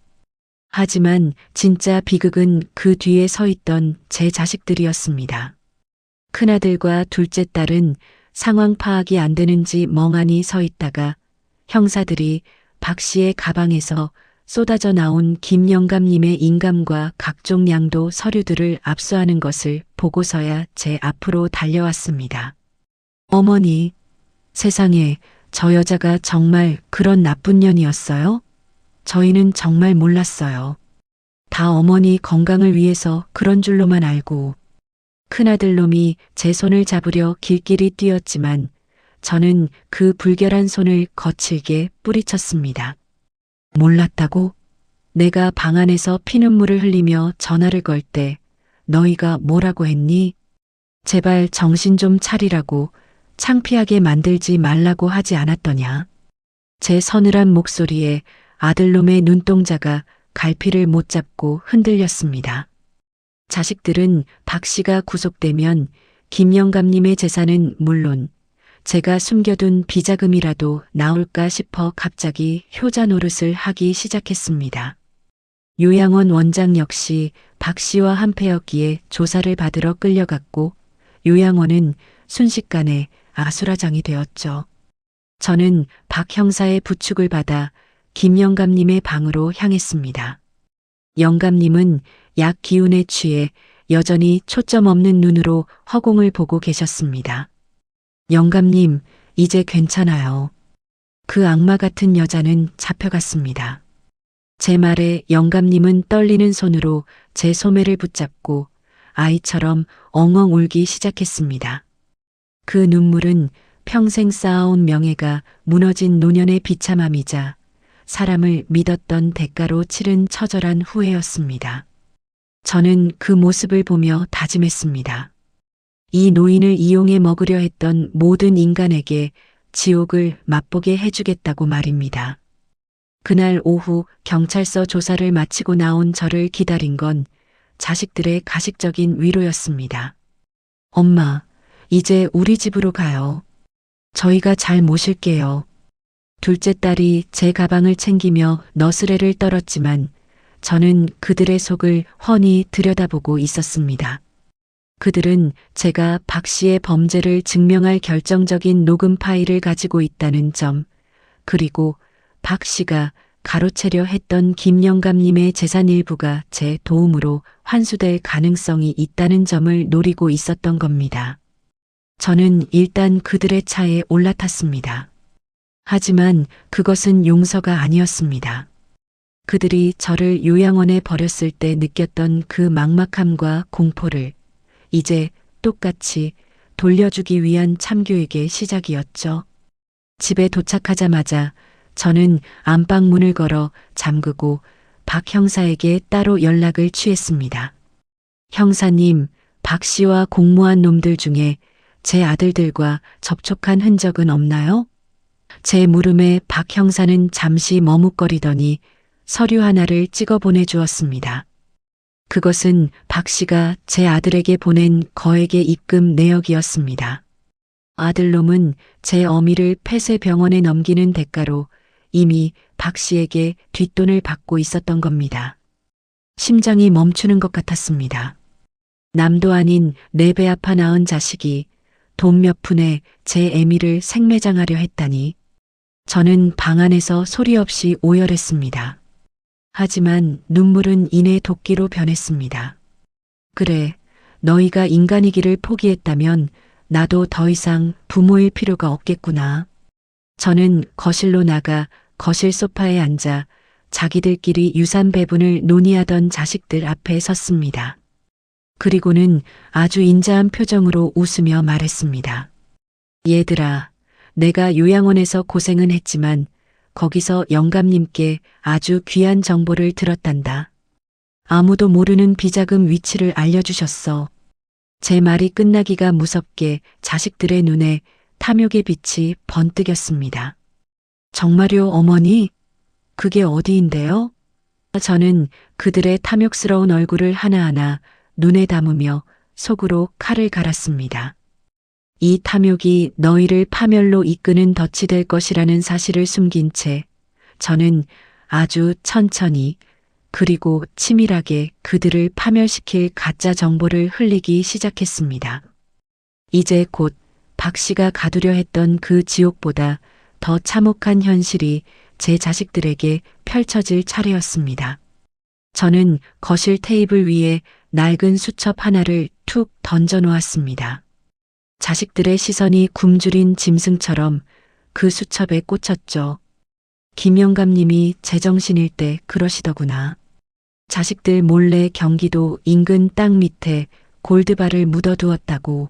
하지만 진짜 비극은 그 뒤에 서 있던 제 자식들이었습니다. 큰아들과 둘째 딸은 상황 파악이 안 되는지 멍하니 서 있다가 형사들이 박 씨의 가방에서 쏟아져 나온 김 영감님의 인감과 각종 양도 서류들을 압수하는 것을 보고서야 제 앞으로 달려왔습니다. 어머니, 세상에 저 여자가 정말 그런 나쁜 년이었어요? 저희는 정말 몰랐어요. 다 어머니 건강을 위해서 그런 줄로만 알고. 큰아들 놈이 제 손을 잡으려 길길이 뛰었지만 저는 그 불결한 손을 거칠게 뿌리쳤습니다. 몰랐다고? 내가 방 안에서 피눈물을 흘리며 전화를 걸 때 너희가 뭐라고 했니? 제발 정신 좀 차리라고, 창피하게 만들지 말라고 하지 않았더냐. 제 서늘한 목소리에 아들놈의 눈동자가 갈피를 못 잡고 흔들렸습니다. 자식들은 박 씨가 구속되면 김 영감님의 재산은 물론 제가 숨겨둔 비자금이라도 나올까 싶어 갑자기 효자 노릇을 하기 시작했습니다. 요양원 원장 역시 박 씨와 한패였기에 조사를 받으러 끌려갔고 요양원은 순식간에 아수라장이 되었죠. 저는 박 형사의 부축을 받아 김 영감님의 방으로 향했습니다. 영감님은 약 기운에 취해 여전히 초점 없는 눈으로 허공을 보고 계셨습니다. 영감님, 이제 괜찮아요. 그 악마 같은 여자는 잡혀갔습니다. 제 말에 영감님은 떨리는 손으로 제 소매를 붙잡고 아이처럼 엉엉 울기 시작했습니다. 그 눈물은 평생 쌓아온 명예가 무너진 노년의 비참함이자 사람을 믿었던 대가로 치른 처절한 후회였습니다. 저는 그 모습을 보며 다짐했습니다. 이 노인을 이용해 먹으려 했던 모든 인간에게 지옥을 맛보게 해주겠다고 말입니다. 그날 오후 경찰서 조사를 마치고 나온 저를 기다린 건 자식들의 가식적인 위로였습니다. 엄마, 이제 우리 집으로 가요. 저희가 잘 모실게요. 둘째 딸이 제 가방을 챙기며 너스레를 떨었지만 저는 그들의 속을 훤히 들여다보고 있었습니다. 그들은 제가 박 씨의 범죄를 증명할 결정적인 녹음 파일을 가지고 있다는 점, 그리고 박 씨가 가로채려 했던 김영감님의 재산 일부가 제 도움으로 환수될 가능성이 있다는 점을 노리고 있었던 겁니다. 저는 일단 그들의 차에 올라탔습니다. 하지만 그것은 용서가 아니었습니다. 그들이 저를 요양원에 버렸을 때 느꼈던 그 막막함과 공포를 이제 똑같이 돌려주기 위한 참교육의 시작이었죠. 집에 도착하자마자 저는 안방 문을 걸어 잠그고 박 형사에게 따로 연락을 취했습니다. 형사님, 박 씨와 공모한 놈들 중에 제 아들들과 접촉한 흔적은 없나요? 제 물음에 박 형사는 잠시 머뭇거리더니 서류 하나를 찍어 보내주었습니다. 그것은 박 씨가 제 아들에게 보낸 거액의 입금 내역이었습니다. 아들놈은 제 어미를 폐쇄병원에 넘기는 대가로 이미 박 씨에게 뒷돈을 받고 있었던 겁니다. 심장이 멈추는 것 같았습니다. 남도 아닌 내 배 아파 낳은 자식이 돈 몇 푼에 제 애미를 생매장하려 했다니. 저는 방 안에서 소리 없이 오열했습니다. 하지만 눈물은 이내 도끼로 변했습니다. 그래, 너희가 인간이기를 포기했다면 나도 더 이상 부모일 필요가 없겠구나. 저는 거실로 나가 거실 소파에 앉아 자기들끼리 유산 배분을 논의하던 자식들 앞에 섰습니다. 그리고는 아주 인자한 표정으로 웃으며 말했습니다. 얘들아, 내가 요양원에서 고생은 했지만 거기서 영감님께 아주 귀한 정보를 들었단다. 아무도 모르는 비자금 위치를 알려주셨어. 제 말이 끝나기가 무섭게 자식들의 눈에 탐욕의 빛이 번뜩였습니다. 정말요, 어머니? 그게 어디인데요? 저는 그들의 탐욕스러운 얼굴을 하나하나 눈에 담으며 속으로 칼을 갈았습니다. 이 탐욕이 너희를 파멸로 이끄는 덫이 될 것이라는 사실을 숨긴 채 저는 아주 천천히 그리고 치밀하게 그들을 파멸시킬 가짜 정보를 흘리기 시작했습니다. 이제 곧 박 씨가 가두려 했던 그 지옥보다 더 참혹한 현실이 제 자식들에게 펼쳐질 차례였습니다. 저는 거실 테이블 위에 낡은 수첩 하나를 툭 던져 놓았습니다. 자식들의 시선이 굶주린 짐승처럼 그 수첩에 꽂혔죠. 김영감님이 제정신일 때 그러시더구나. 자식들 몰래 경기도 인근 땅 밑에 골드바를 묻어두었다고.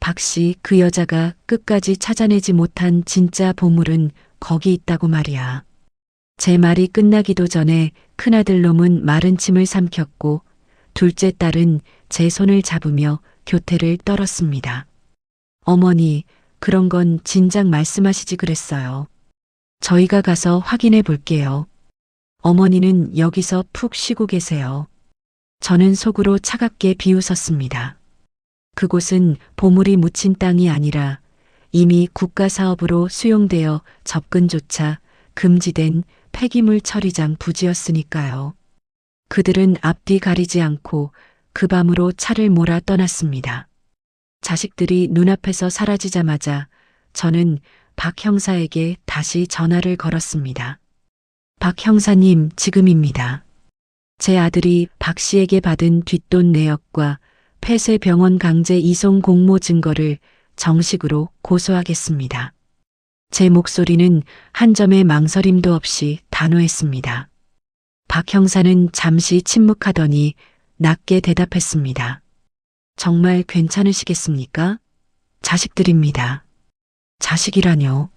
박씨 그 여자가 끝까지 찾아내지 못한 진짜 보물은 거기 있다고 말이야. 제 말이 끝나기도 전에 큰아들 놈은 마른 침을 삼켰고 둘째 딸은 제 손을 잡으며 교태를 떨었습니다. 어머니, 그런 건 진작 말씀하시지 그랬어요. 저희가 가서 확인해 볼게요. 어머니는 여기서 푹 쉬고 계세요. 저는 속으로 차갑게 비웃었습니다. 그곳은 보물이 묻힌 땅이 아니라 이미 국가사업으로 수용되어 접근조차 금지된 폐기물 처리장 부지였으니까요. 그들은 앞뒤 가리지 않고 그 밤으로 차를 몰아 떠났습니다. 자식들이 눈앞에서 사라지자마자 저는 박 형사에게 다시 전화를 걸었습니다. 박 형사님, 지금입니다. 제 아들이 박 씨에게 받은 뒷돈 내역과 폐쇄병원 강제 이송 공모 증거를 정식으로 고소하겠습니다. 제 목소리는 한 점의 망설임도 없이 단호했습니다. 박 형사는 잠시 침묵하더니 낮게 대답했습니다. 정말 괜찮으시겠습니까? 자식들입니다. 자식이라뇨.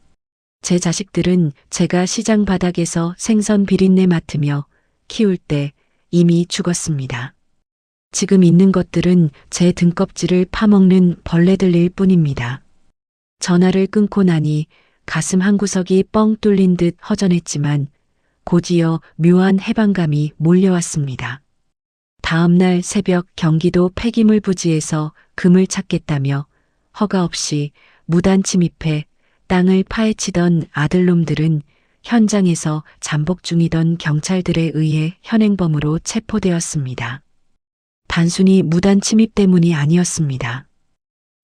제 자식들은 제가 시장 바닥에서 생선 비린내 맡으며 키울 때 이미 죽었습니다. 지금 있는 것들은 제 등껍질을 파먹는 벌레들일 뿐입니다. 전화를 끊고 나니 가슴 한구석이 뻥 뚫린 듯 허전했지만 곧이어 묘한 해방감이 몰려왔습니다. 다음 날 새벽 경기도 폐기물 부지에서 금을 찾겠다며 허가 없이 무단 침입해 땅을 파헤치던 아들놈들은 현장에서 잠복 중이던 경찰들에 의해 현행범으로 체포되었습니다. 단순히 무단 침입 때문이 아니었습니다.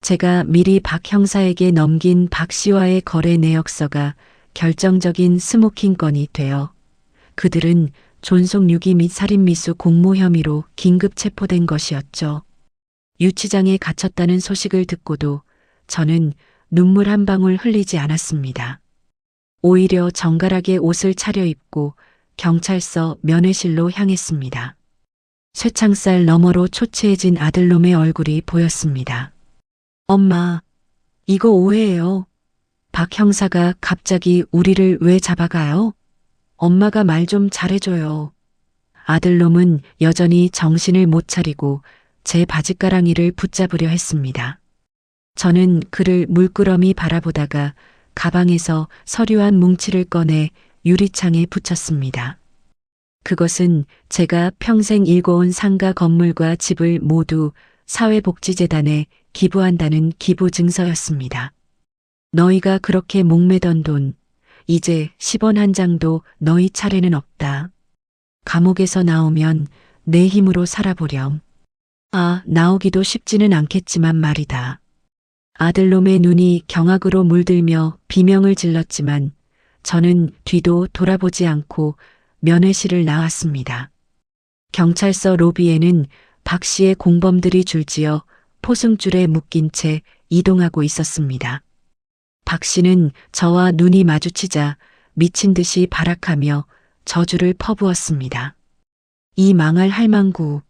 제가 미리 박 형사에게 넘긴 박 씨와의 거래 내역서가 결정적인 스모킹 건이 되어 그들은 존속 유기 및 살인미수 공모 혐의로 긴급 체포된 것이었죠. 유치장에 갇혔다는 소식을 듣고도 저는 눈물 한 방울 흘리지 않았습니다. 오히려 정갈하게 옷을 차려입고 경찰서 면회실로 향했습니다. 쇠창살 너머로 초췌해진 아들놈의 얼굴이 보였습니다. 엄마, 이거 오해예요. 박 형사가 갑자기 우리를 왜 잡아가요? 엄마가 말 좀 잘해줘요. 아들놈은 여전히 정신을 못 차리고 제 바짓가랑이를 붙잡으려 했습니다. 저는 그를 물끄러미 바라보다가 가방에서 서류 한 뭉치를 꺼내 유리창에 붙였습니다. 그것은 제가 평생 일궈온 상가 건물과 집을 모두 사회복지재단에 기부한다는 기부 증서였습니다. 너희가 그렇게 목매던 돈, 이제 10원 한 장도 너희 차례는 없다. 감옥에서 나오면 내 힘으로 살아보렴. 아, 나오기도 쉽지는 않겠지만 말이다. 아들놈의 눈이 경악으로 물들며 비명을 질렀지만 저는 뒤도 돌아보지 않고 면회실을 나왔습니다. 경찰서 로비에는 박 씨의 공범들이 줄지어 포승줄에 묶인 채 이동하고 있었습니다. 박 씨는 저와 눈이 마주치자 미친 듯이 발악하며 저주를 퍼부었습니다. 이 망할 할망구,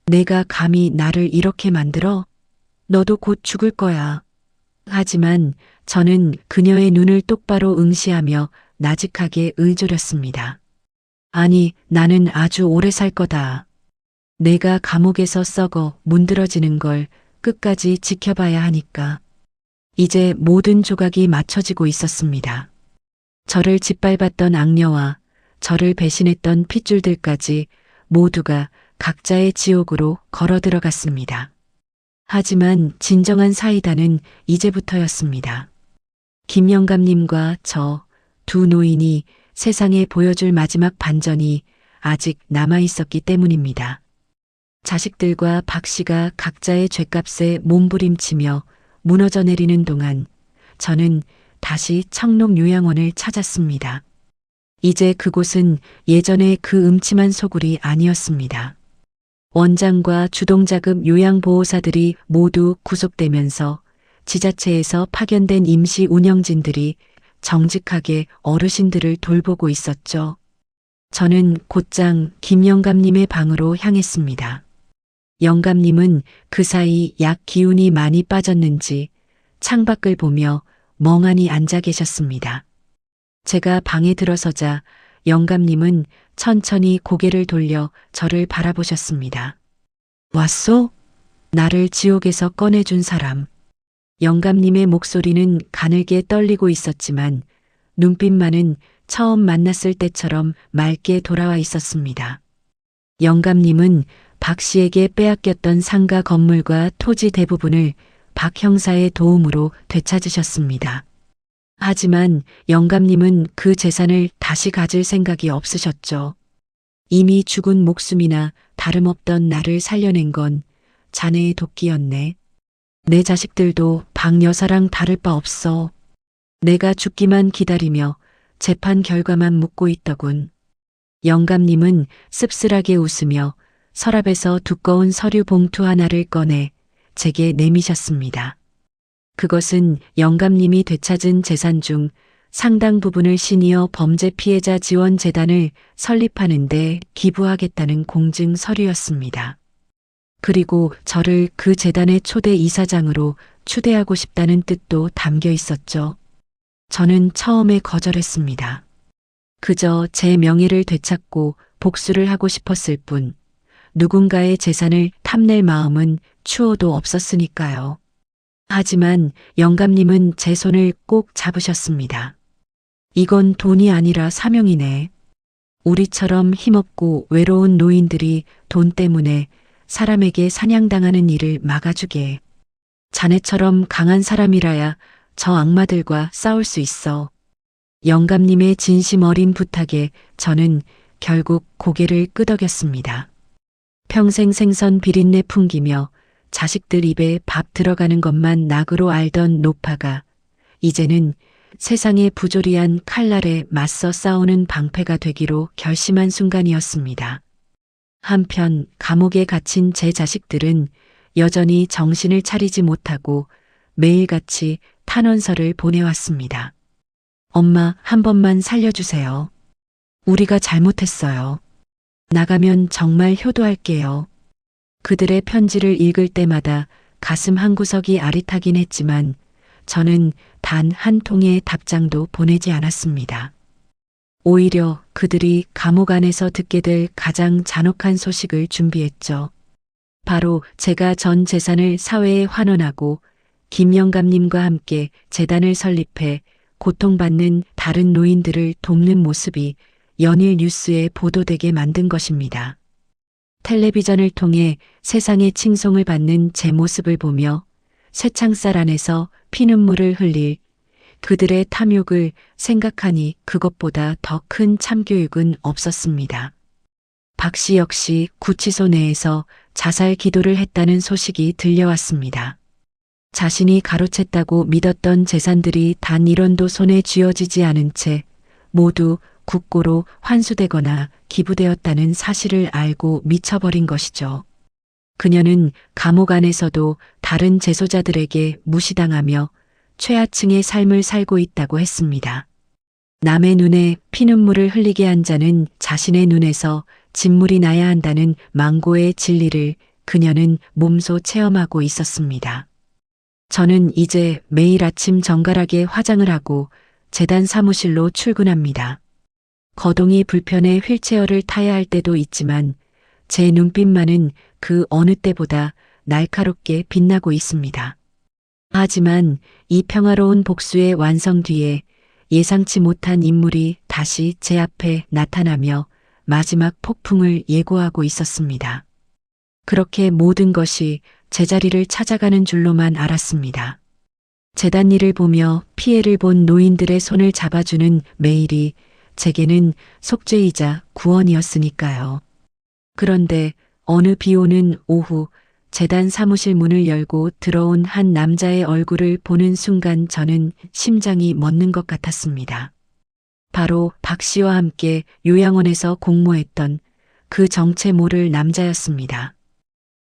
내가 감히 나를 이렇게 만들어? 너도 곧 죽을 거야. 하지만 저는 그녀의 눈을 똑바로 응시하며 나직하게 의조렸습니다. 아니, 나는 아주 오래 살 거다. 내가 감옥에서 썩어 문드러지는 걸 끝까지 지켜봐야 하니까. 이제 모든 조각이 맞춰지고 있었습니다. 저를 짓밟았던 악녀와 저를 배신했던 핏줄들까지 모두가 각자의 지옥으로 걸어 들어갔습니다. 하지만 진정한 사이다는 이제부터였습니다. 김영감님과 저 두 노인이 세상에 보여줄 마지막 반전이 아직 남아있었기 때문입니다. 자식들과 박 씨가 각자의 죗값에 몸부림치며 무너져 내리는 동안 저는 다시 청록 요양원을 찾았습니다. 이제 그곳은 예전의 그 음침한 소굴이 아니었습니다. 원장과 주동자급 요양보호사들이 모두 구속되면서 지자체에서 파견된 임시 운영진들이 정직하게 어르신들을 돌보고 있었죠. 저는 곧장 김영감님의 방으로 향했습니다. 영감님은 그 사이 약 기운이 많이 빠졌는지 창밖을 보며 멍하니 앉아 계셨습니다. 제가 방에 들어서자 영감님은 천천히 고개를 돌려 저를 바라보셨습니다. 왔소? 나를 지옥에서 꺼내준 사람. 영감님의 목소리는 가늘게 떨리고 있었지만 눈빛만은 처음 만났을 때처럼 맑게 돌아와 있었습니다. 영감님은 박 씨에게 빼앗겼던 상가 건물과 토지 대부분을 박 형사의 도움으로 되찾으셨습니다. 하지만 영감님은 그 재산을 다시 가질 생각이 없으셨죠. 이미 죽은 목숨이나 다름없던 나를 살려낸 건 자네의 도끼였네. 내 자식들도 박 여사랑 다를 바 없어. 내가 죽기만 기다리며 재판 결과만 묻고 있더군. 영감님은 씁쓸하게 웃으며 서랍에서 두꺼운 서류 봉투 하나를 꺼내 제게 내미셨습니다. 그것은 영감님이 되찾은 재산 중 상당 부분을 시니어 범죄 피해자 지원 재단을 설립하는 데 기부하겠다는 공증 서류였습니다. 그리고 저를 그 재단의 초대 이사장으로 추대하고 싶다는 뜻도 담겨 있었죠. 저는 처음에 거절했습니다. 그저 제 명예를 되찾고 복수를 하고 싶었을 뿐 누군가의 재산을 탐낼 마음은 추호도 없었으니까요. 하지만 영감님은 제 손을 꼭 잡으셨습니다. 이건 돈이 아니라 사명이네. 우리처럼 힘없고 외로운 노인들이 돈 때문에 사람에게 사냥당하는 일을 막아주게. 자네처럼 강한 사람이라야 저 악마들과 싸울 수 있어. 영감님의 진심 어린 부탁에 저는 결국 고개를 끄덕였습니다. 평생 생선 비린내 풍기며 자식들 입에 밥 들어가는 것만 낙으로 알던 노파가 이제는 세상의 부조리한 칼날에 맞서 싸우는 방패가 되기로 결심한 순간이었습니다. 한편 감옥에 갇힌 제 자식들은 여전히 정신을 차리지 못하고 매일같이 탄원서를 보내왔습니다. 엄마, 한 번만 살려주세요. 우리가 잘못했어요. 나가면 정말 효도할게요. 그들의 편지를 읽을 때마다 가슴 한구석이 아릿하긴 했지만 저는 단 한 통의 답장도 보내지 않았습니다. 오히려 그들이 감옥 안에서 듣게 될 가장 잔혹한 소식을 준비했죠. 바로 제가 전 재산을 사회에 환원하고 김영감님과 함께 재단을 설립해 고통받는 다른 노인들을 돕는 모습이 연일 뉴스에 보도되게 만든 것입니다. 텔레비전을 통해 세상의 칭송을 받는 제 모습을 보며 쇠창살 안에서 피눈물을 흘릴 그들의 탐욕을 생각하니 그것보다 더 큰 참교육은 없었습니다. 박 씨 역시 구치소 내에서 자살 기도를 했다는 소식이 들려왔습니다. 자신이 가로챘다고 믿었던 재산들이 단 1원도 손에 쥐어지지 않은 채 모두 국고로 환수되거나 기부되었다는 사실을 알고 미쳐버린 것이죠. 그녀는 감옥 안에서도 다른 재소자들에게 무시당하며 최하층의 삶을 살고 있다고 했습니다. 남의 눈에 피눈물을 흘리게 한 자는 자신의 눈에서 진물이 나야 한다는 망고의 진리를 그녀는 몸소 체험하고 있었습니다. 저는 이제 매일 아침 정갈하게 화장을 하고 재단 사무실로 출근합니다. 거동이 불편해 휠체어를 타야 할 때도 있지만 제 눈빛만은 그 어느 때보다 날카롭게 빛나고 있습니다. 하지만 이 평화로운 복수의 완성 뒤에 예상치 못한 인물이 다시 제 앞에 나타나며 마지막 폭풍을 예고하고 있었습니다. 그렇게 모든 것이 제자리를 찾아가는 줄로만 알았습니다. 재단 일을 보며 피해를 본 노인들의 손을 잡아주는 매일이 제게는 속죄이자 구원이었으니까요. 그런데 어느 비 오는 오후 재단 사무실 문을 열고 들어온 한 남자의 얼굴을 보는 순간 저는 심장이 멎는 것 같았습니다. 바로 박 씨와 함께 요양원에서 공모했던 그 정체 모를 남자였습니다.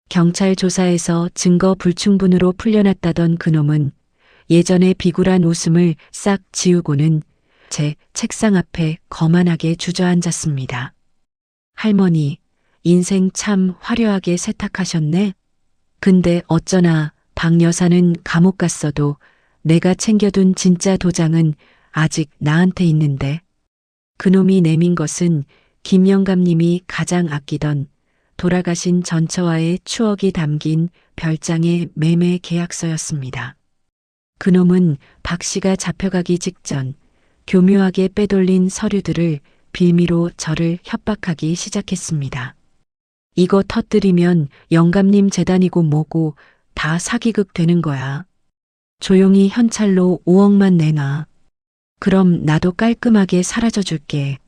경찰 조사에서 증거 불충분으로 풀려났다던 그놈은 예전의 비굴한 웃음을 싹 지우고는 제 책상 앞에 거만하게 주저앉았습니다. 할머니, 인생 참 화려하게 세탁하셨네. 근데 어쩌나 박 여사는 감옥 갔어도 내가 챙겨둔 진짜 도장은 아직 나한테 있는데. 그놈이 내민 것은 김영감님이 가장 아끼던 돌아가신 전처와의 추억이 담긴 별장의 매매 계약서였습니다. 그놈은 박 씨가 잡혀가기 직전 교묘하게 빼돌린 서류들을 빌미로 저를 협박하기 시작했습니다. 이거 터뜨리면 영감님 재단이고 뭐고 다 사기극 되는 거야. 조용히 현찰로 5억만 내놔. 그럼 나도 깔끔하게 사라져 줄게.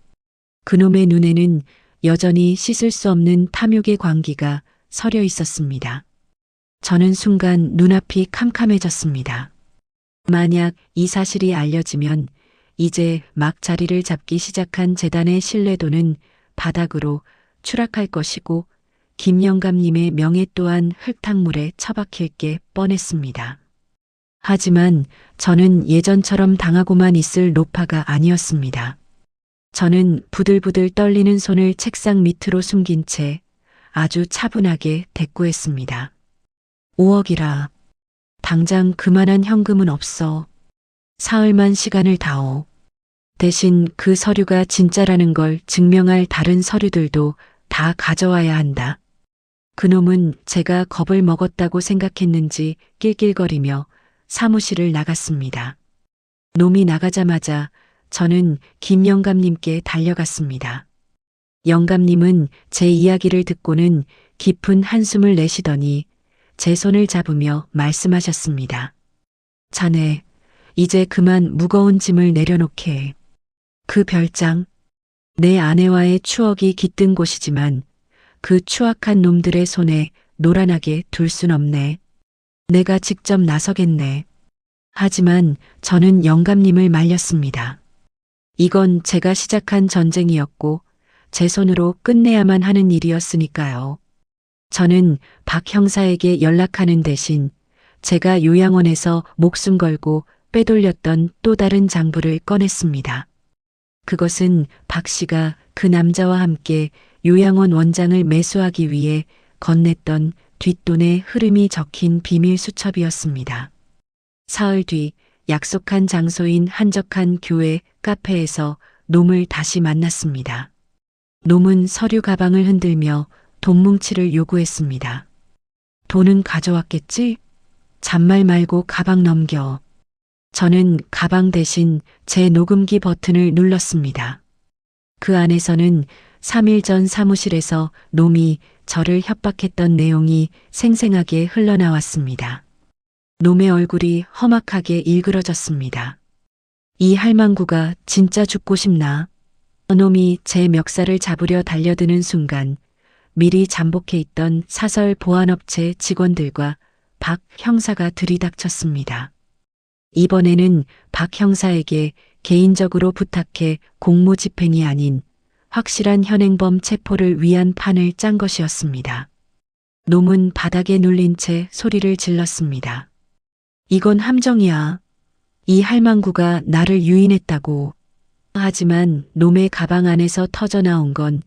그놈의 눈에는 여전히 씻을 수 없는 탐욕의 광기가 서려 있었습니다. 저는 순간 눈앞이 캄캄해졌습니다. 만약 이 사실이 알려지면 이제 막 자리를 잡기 시작한 재단의 신뢰도는 바닥으로 추락할 것이고 김영감님의 명예 또한 흙탕물에 처박힐 게 뻔했습니다. 하지만 저는 예전처럼 당하고만 있을 노파가 아니었습니다. 저는 부들부들 떨리는 손을 책상 밑으로 숨긴 채 아주 차분하게 대꾸했습니다. 5억이라. 당장 그만한 현금은 없어. 사흘만 시간을 다오. 대신 그 서류가 진짜라는 걸 증명할 다른 서류들도 다 가져와야 한다. 그놈은 제가 겁을 먹었다고 생각했는지 낄낄거리며 사무실을 나갔습니다. 놈이 나가자마자 저는 김 영감님께 달려갔습니다. 영감님은 제 이야기를 듣고는 깊은 한숨을 내쉬더니 제 손을 잡으며 말씀하셨습니다. 자네, 이제 그만 무거운 짐을 내려놓게. 그 별장, 내 아내와의 추억이 깃든 곳이지만 그 추악한 놈들의 손에 노란하게 둘 순 없네. 내가 직접 나서겠네. 하지만 저는 영감님을 말렸습니다. 이건 제가 시작한 전쟁이었고 제 손으로 끝내야만 하는 일이었으니까요. 저는 박 형사에게 연락하는 대신 제가 요양원에서 목숨 걸고 빼돌렸던 또 다른 장부를 꺼냈습니다. 그것은 박 씨가 그 남자와 함께 요양원 원장을 매수하기 위해 건넸던 뒷돈의 흐름이 적힌 비밀 수첩이었습니다. 사흘 뒤 약속한 장소인 한적한 교회 카페에서 놈을 다시 만났습니다. 놈은 서류 가방을 흔들며 돈 뭉치를 요구했습니다. 돈은 가져왔겠지? 잔말 말고 가방 넘겨. 저는 가방 대신 제 녹음기 버튼을 눌렀습니다. 그 안에서는 3일 전 사무실에서 놈이 저를 협박했던 내용이 생생하게 흘러나왔습니다. 놈의 얼굴이 험악하게 일그러졌습니다. 이 할망구가 진짜 죽고 싶나? 놈이 제 멱살을 잡으려 달려드는 순간 미리 잠복해 있던 사설 보안업체 직원들과 박 형사가 들이닥쳤습니다. 이번에는 박 형사에게 개인적으로 부탁해 공모집행이 아닌 확실한 현행범 체포를 위한 판을 짠 것이었습니다. 놈은 바닥에 눌린 채 소리를 질렀습니다. 이건 함정이야. 이 할망구가 나를 유인했다고. 하지만 놈의 가방 안에서 터져나온 건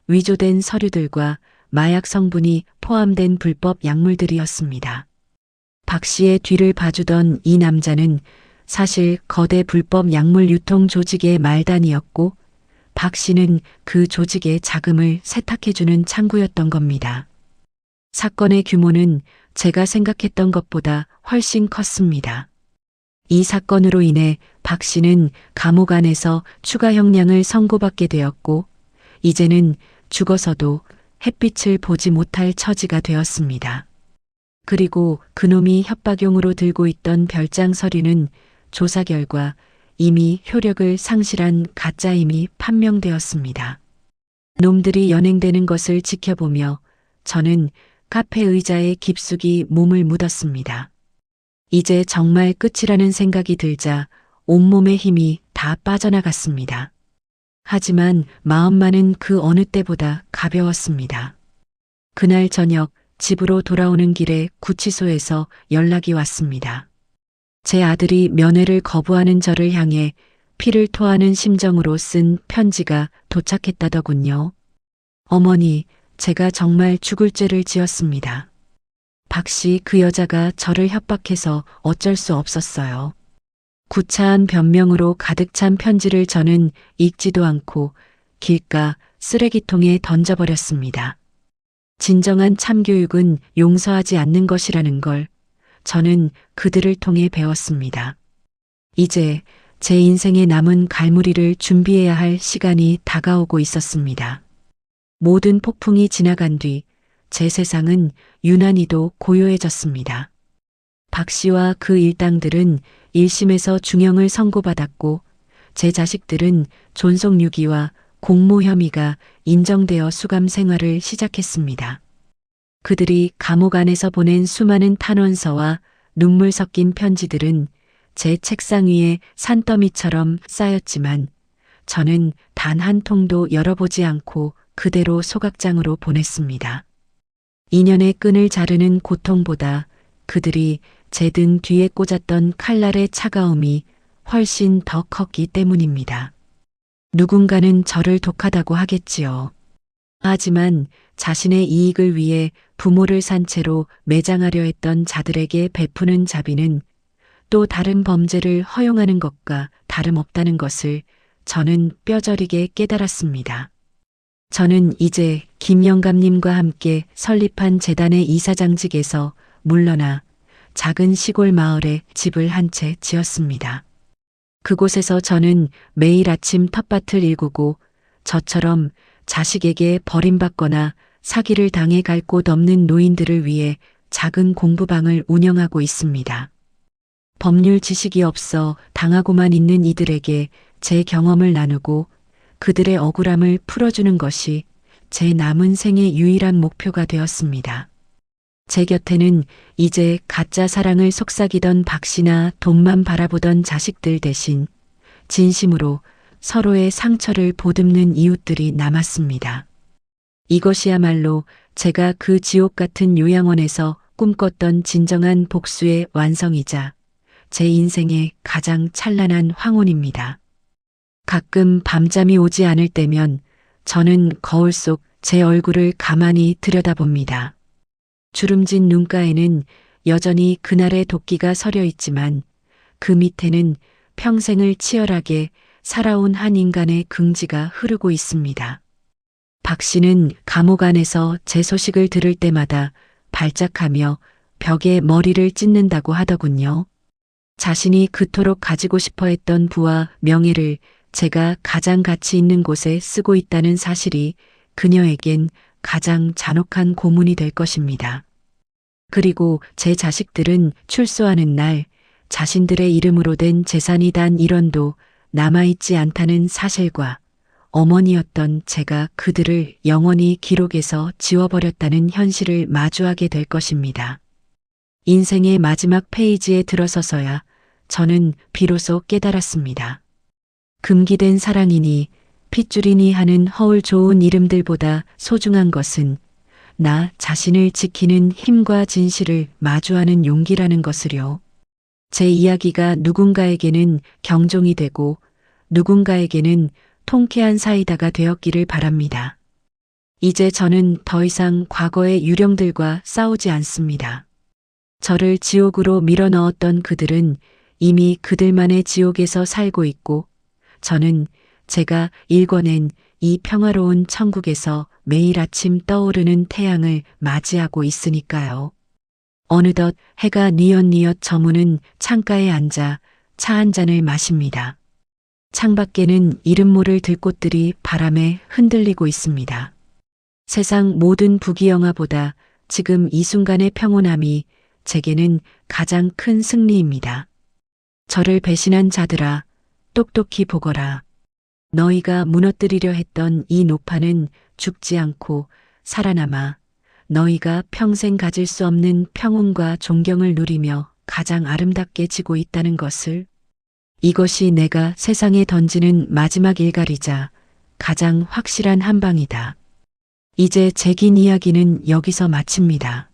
위조된 서류들과 마약 성분이 포함된 불법 약물들이었습니다. 박 씨의 뒤를 봐주던 이 남자는 사실 거대 불법 약물 유통 조직의 말단이었고 박 씨는 그 조직의 자금을 세탁해주는 창구였던 겁니다. 사건의 규모는 제가 생각했던 것보다 훨씬 컸습니다. 이 사건으로 인해 박 씨는 감옥 안에서 추가 형량을 선고받게 되었고 이제는 죽어서도 햇빛을 보지 못할 처지가 되었습니다. 그리고 그놈이 협박용으로 들고 있던 별장 서류는 조사 결과 이미 효력을 상실한 가짜임이 판명되었습니다. 놈들이 연행되는 것을 지켜보며 저는 카페 의자에 깊숙이 몸을 묻었습니다. 이제 정말 끝이라는 생각이 들자 온몸의 힘이 다 빠져나갔습니다. 하지만 마음만은 그 어느 때보다 가벼웠습니다. 그날 저녁 집으로 돌아오는 길에 구치소에서 연락이 왔습니다. 제 아들이 면회를 거부하는 저를 향해 피를 토하는 심정으로 쓴 편지가 도착했다더군요. 어머니, 제가 정말 죽을 죄를 지었습니다. 박 씨 그 여자가 저를 협박해서 어쩔 수 없었어요. 구차한 변명으로 가득 찬 편지를 저는 읽지도 않고 길가 쓰레기통에 던져버렸습니다. 진정한 참교육은 용서하지 않는 것이라는 걸 저는 그들을 통해 배웠습니다. 이제 제 인생에 남은 갈무리를 준비해야 할 시간이 다가오고 있었습니다. 모든 폭풍이 지나간 뒤 제 세상은 유난히도 고요해졌습니다. 박 씨와 그 일당들은 1심에서 중형을 선고받았고 제 자식들은 존속유기와 공모 혐의가 인정되어 수감 생활을 시작했습니다. 그들이 감옥 안에서 보낸 수많은 탄원서와 눈물 섞인 편지들은 제 책상 위에 산더미처럼 쌓였지만 저는 단 한 통도 열어보지 않고 그대로 소각장으로 보냈습니다. 인연의 끈을 자르는 고통보다 그들이 제 등 뒤에 꽂았던 칼날의 차가움이 훨씬 더 컸기 때문입니다. 누군가는 저를 독하다고 하겠지요. 하지만 자신의 이익을 위해 부모를 산 채로 매장하려 했던 자들에게 베푸는 자비는 또 다른 범죄를 허용하는 것과 다름없다는 것을 저는 뼈저리게 깨달았습니다. 저는 이제 김 영감님과 함께 설립한 재단의 이사장직에서 물러나 작은 시골 마을에 집을 한 채 지었습니다. 그곳에서 저는 매일 아침 텃밭을 일구고 저처럼 자식에게 버림받거나 사기를 당해 갈 곳 없는 노인들을 위해 작은 공부방을 운영하고 있습니다. 법률 지식이 없어 당하고만 있는 이들에게 제 경험을 나누고 그들의 억울함을 풀어주는 것이 제 남은 생의 유일한 목표가 되었습니다. 제 곁에는 이제 가짜 사랑을 속삭이던 박 씨나 돈만 바라보던 자식들 대신 진심으로 서로의 상처를 보듬는 이웃들이 남았습니다. 이것이야말로 제가 그 지옥 같은 요양원에서 꿈꿨던 진정한 복수의 완성이자 제 인생의 가장 찬란한 황혼입니다. 가끔 밤잠이 오지 않을 때면 저는 거울 속 제 얼굴을 가만히 들여다봅니다. 주름진 눈가에는 여전히 그날의 도끼가 서려 있지만 그 밑에는 평생을 치열하게 살아온 한 인간의 긍지가 흐르고 있습니다. 박 씨는 감옥 안에서 제 소식을 들을 때마다 발작하며 벽에 머리를 찢는다고 하더군요. 자신이 그토록 가지고 싶어 했던 부와 명예를 제가 가장 가치 있는 곳에 쓰고 있다는 사실이 그녀에겐 가장 잔혹한 고문이 될 것입니다. 그리고 제 자식들은 출소하는 날 자신들의 이름으로 된 재산이 단 1원도 남아있지 않다는 사실과 어머니였던 제가 그들을 영원히 기록에서 지워버렸다는 현실을 마주하게 될 것입니다. 인생의 마지막 페이지에 들어서서야 저는 비로소 깨달았습니다. 금기된 사랑이니 핏줄이니 하는 허울 좋은 이름들보다 소중한 것은 나 자신을 지키는 힘과 진실을 마주하는 용기라는 것을요. 제 이야기가 누군가에게는 경종이 되고 누군가에게는 통쾌한 사이다가 되었기를 바랍니다. 이제 저는 더 이상 과거의 유령들과 싸우지 않습니다. 저를 지옥으로 밀어넣었던 그들은 이미 그들만의 지옥에서 살고 있고 저는 제가 일궈낸 이 평화로운 천국에서 매일 아침 떠오르는 태양을 맞이하고 있으니까요. 어느덧 해가 뉘엿뉘엿 저무는 창가에 앉아 차 한 잔을 마십니다. 창밖에는 이름 모를 들꽃들이 바람에 흔들리고 있습니다. 세상 모든 부귀영화보다 지금 이 순간의 평온함이 제게는 가장 큰 승리입니다. 저를 배신한 자들아, 똑똑히 보거라. 너희가 무너뜨리려 했던 이 노파는 죽지 않고 살아남아 너희가 평생 가질 수 없는 평온과 존경을 누리며 가장 아름답게 지고 있다는 것을. 이것이 내가 세상에 던지는 마지막 일갈이자 가장 확실한 한방이다. 이제 제 긴 이야기는 여기서 마칩니다.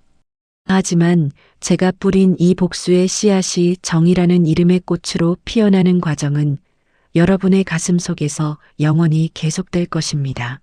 하지만 제가 뿌린 이 복수의 씨앗이 정의라는 이름의 꽃으로 피어나는 과정은 여러분의 가슴 속에서 영원히 계속될 것입니다.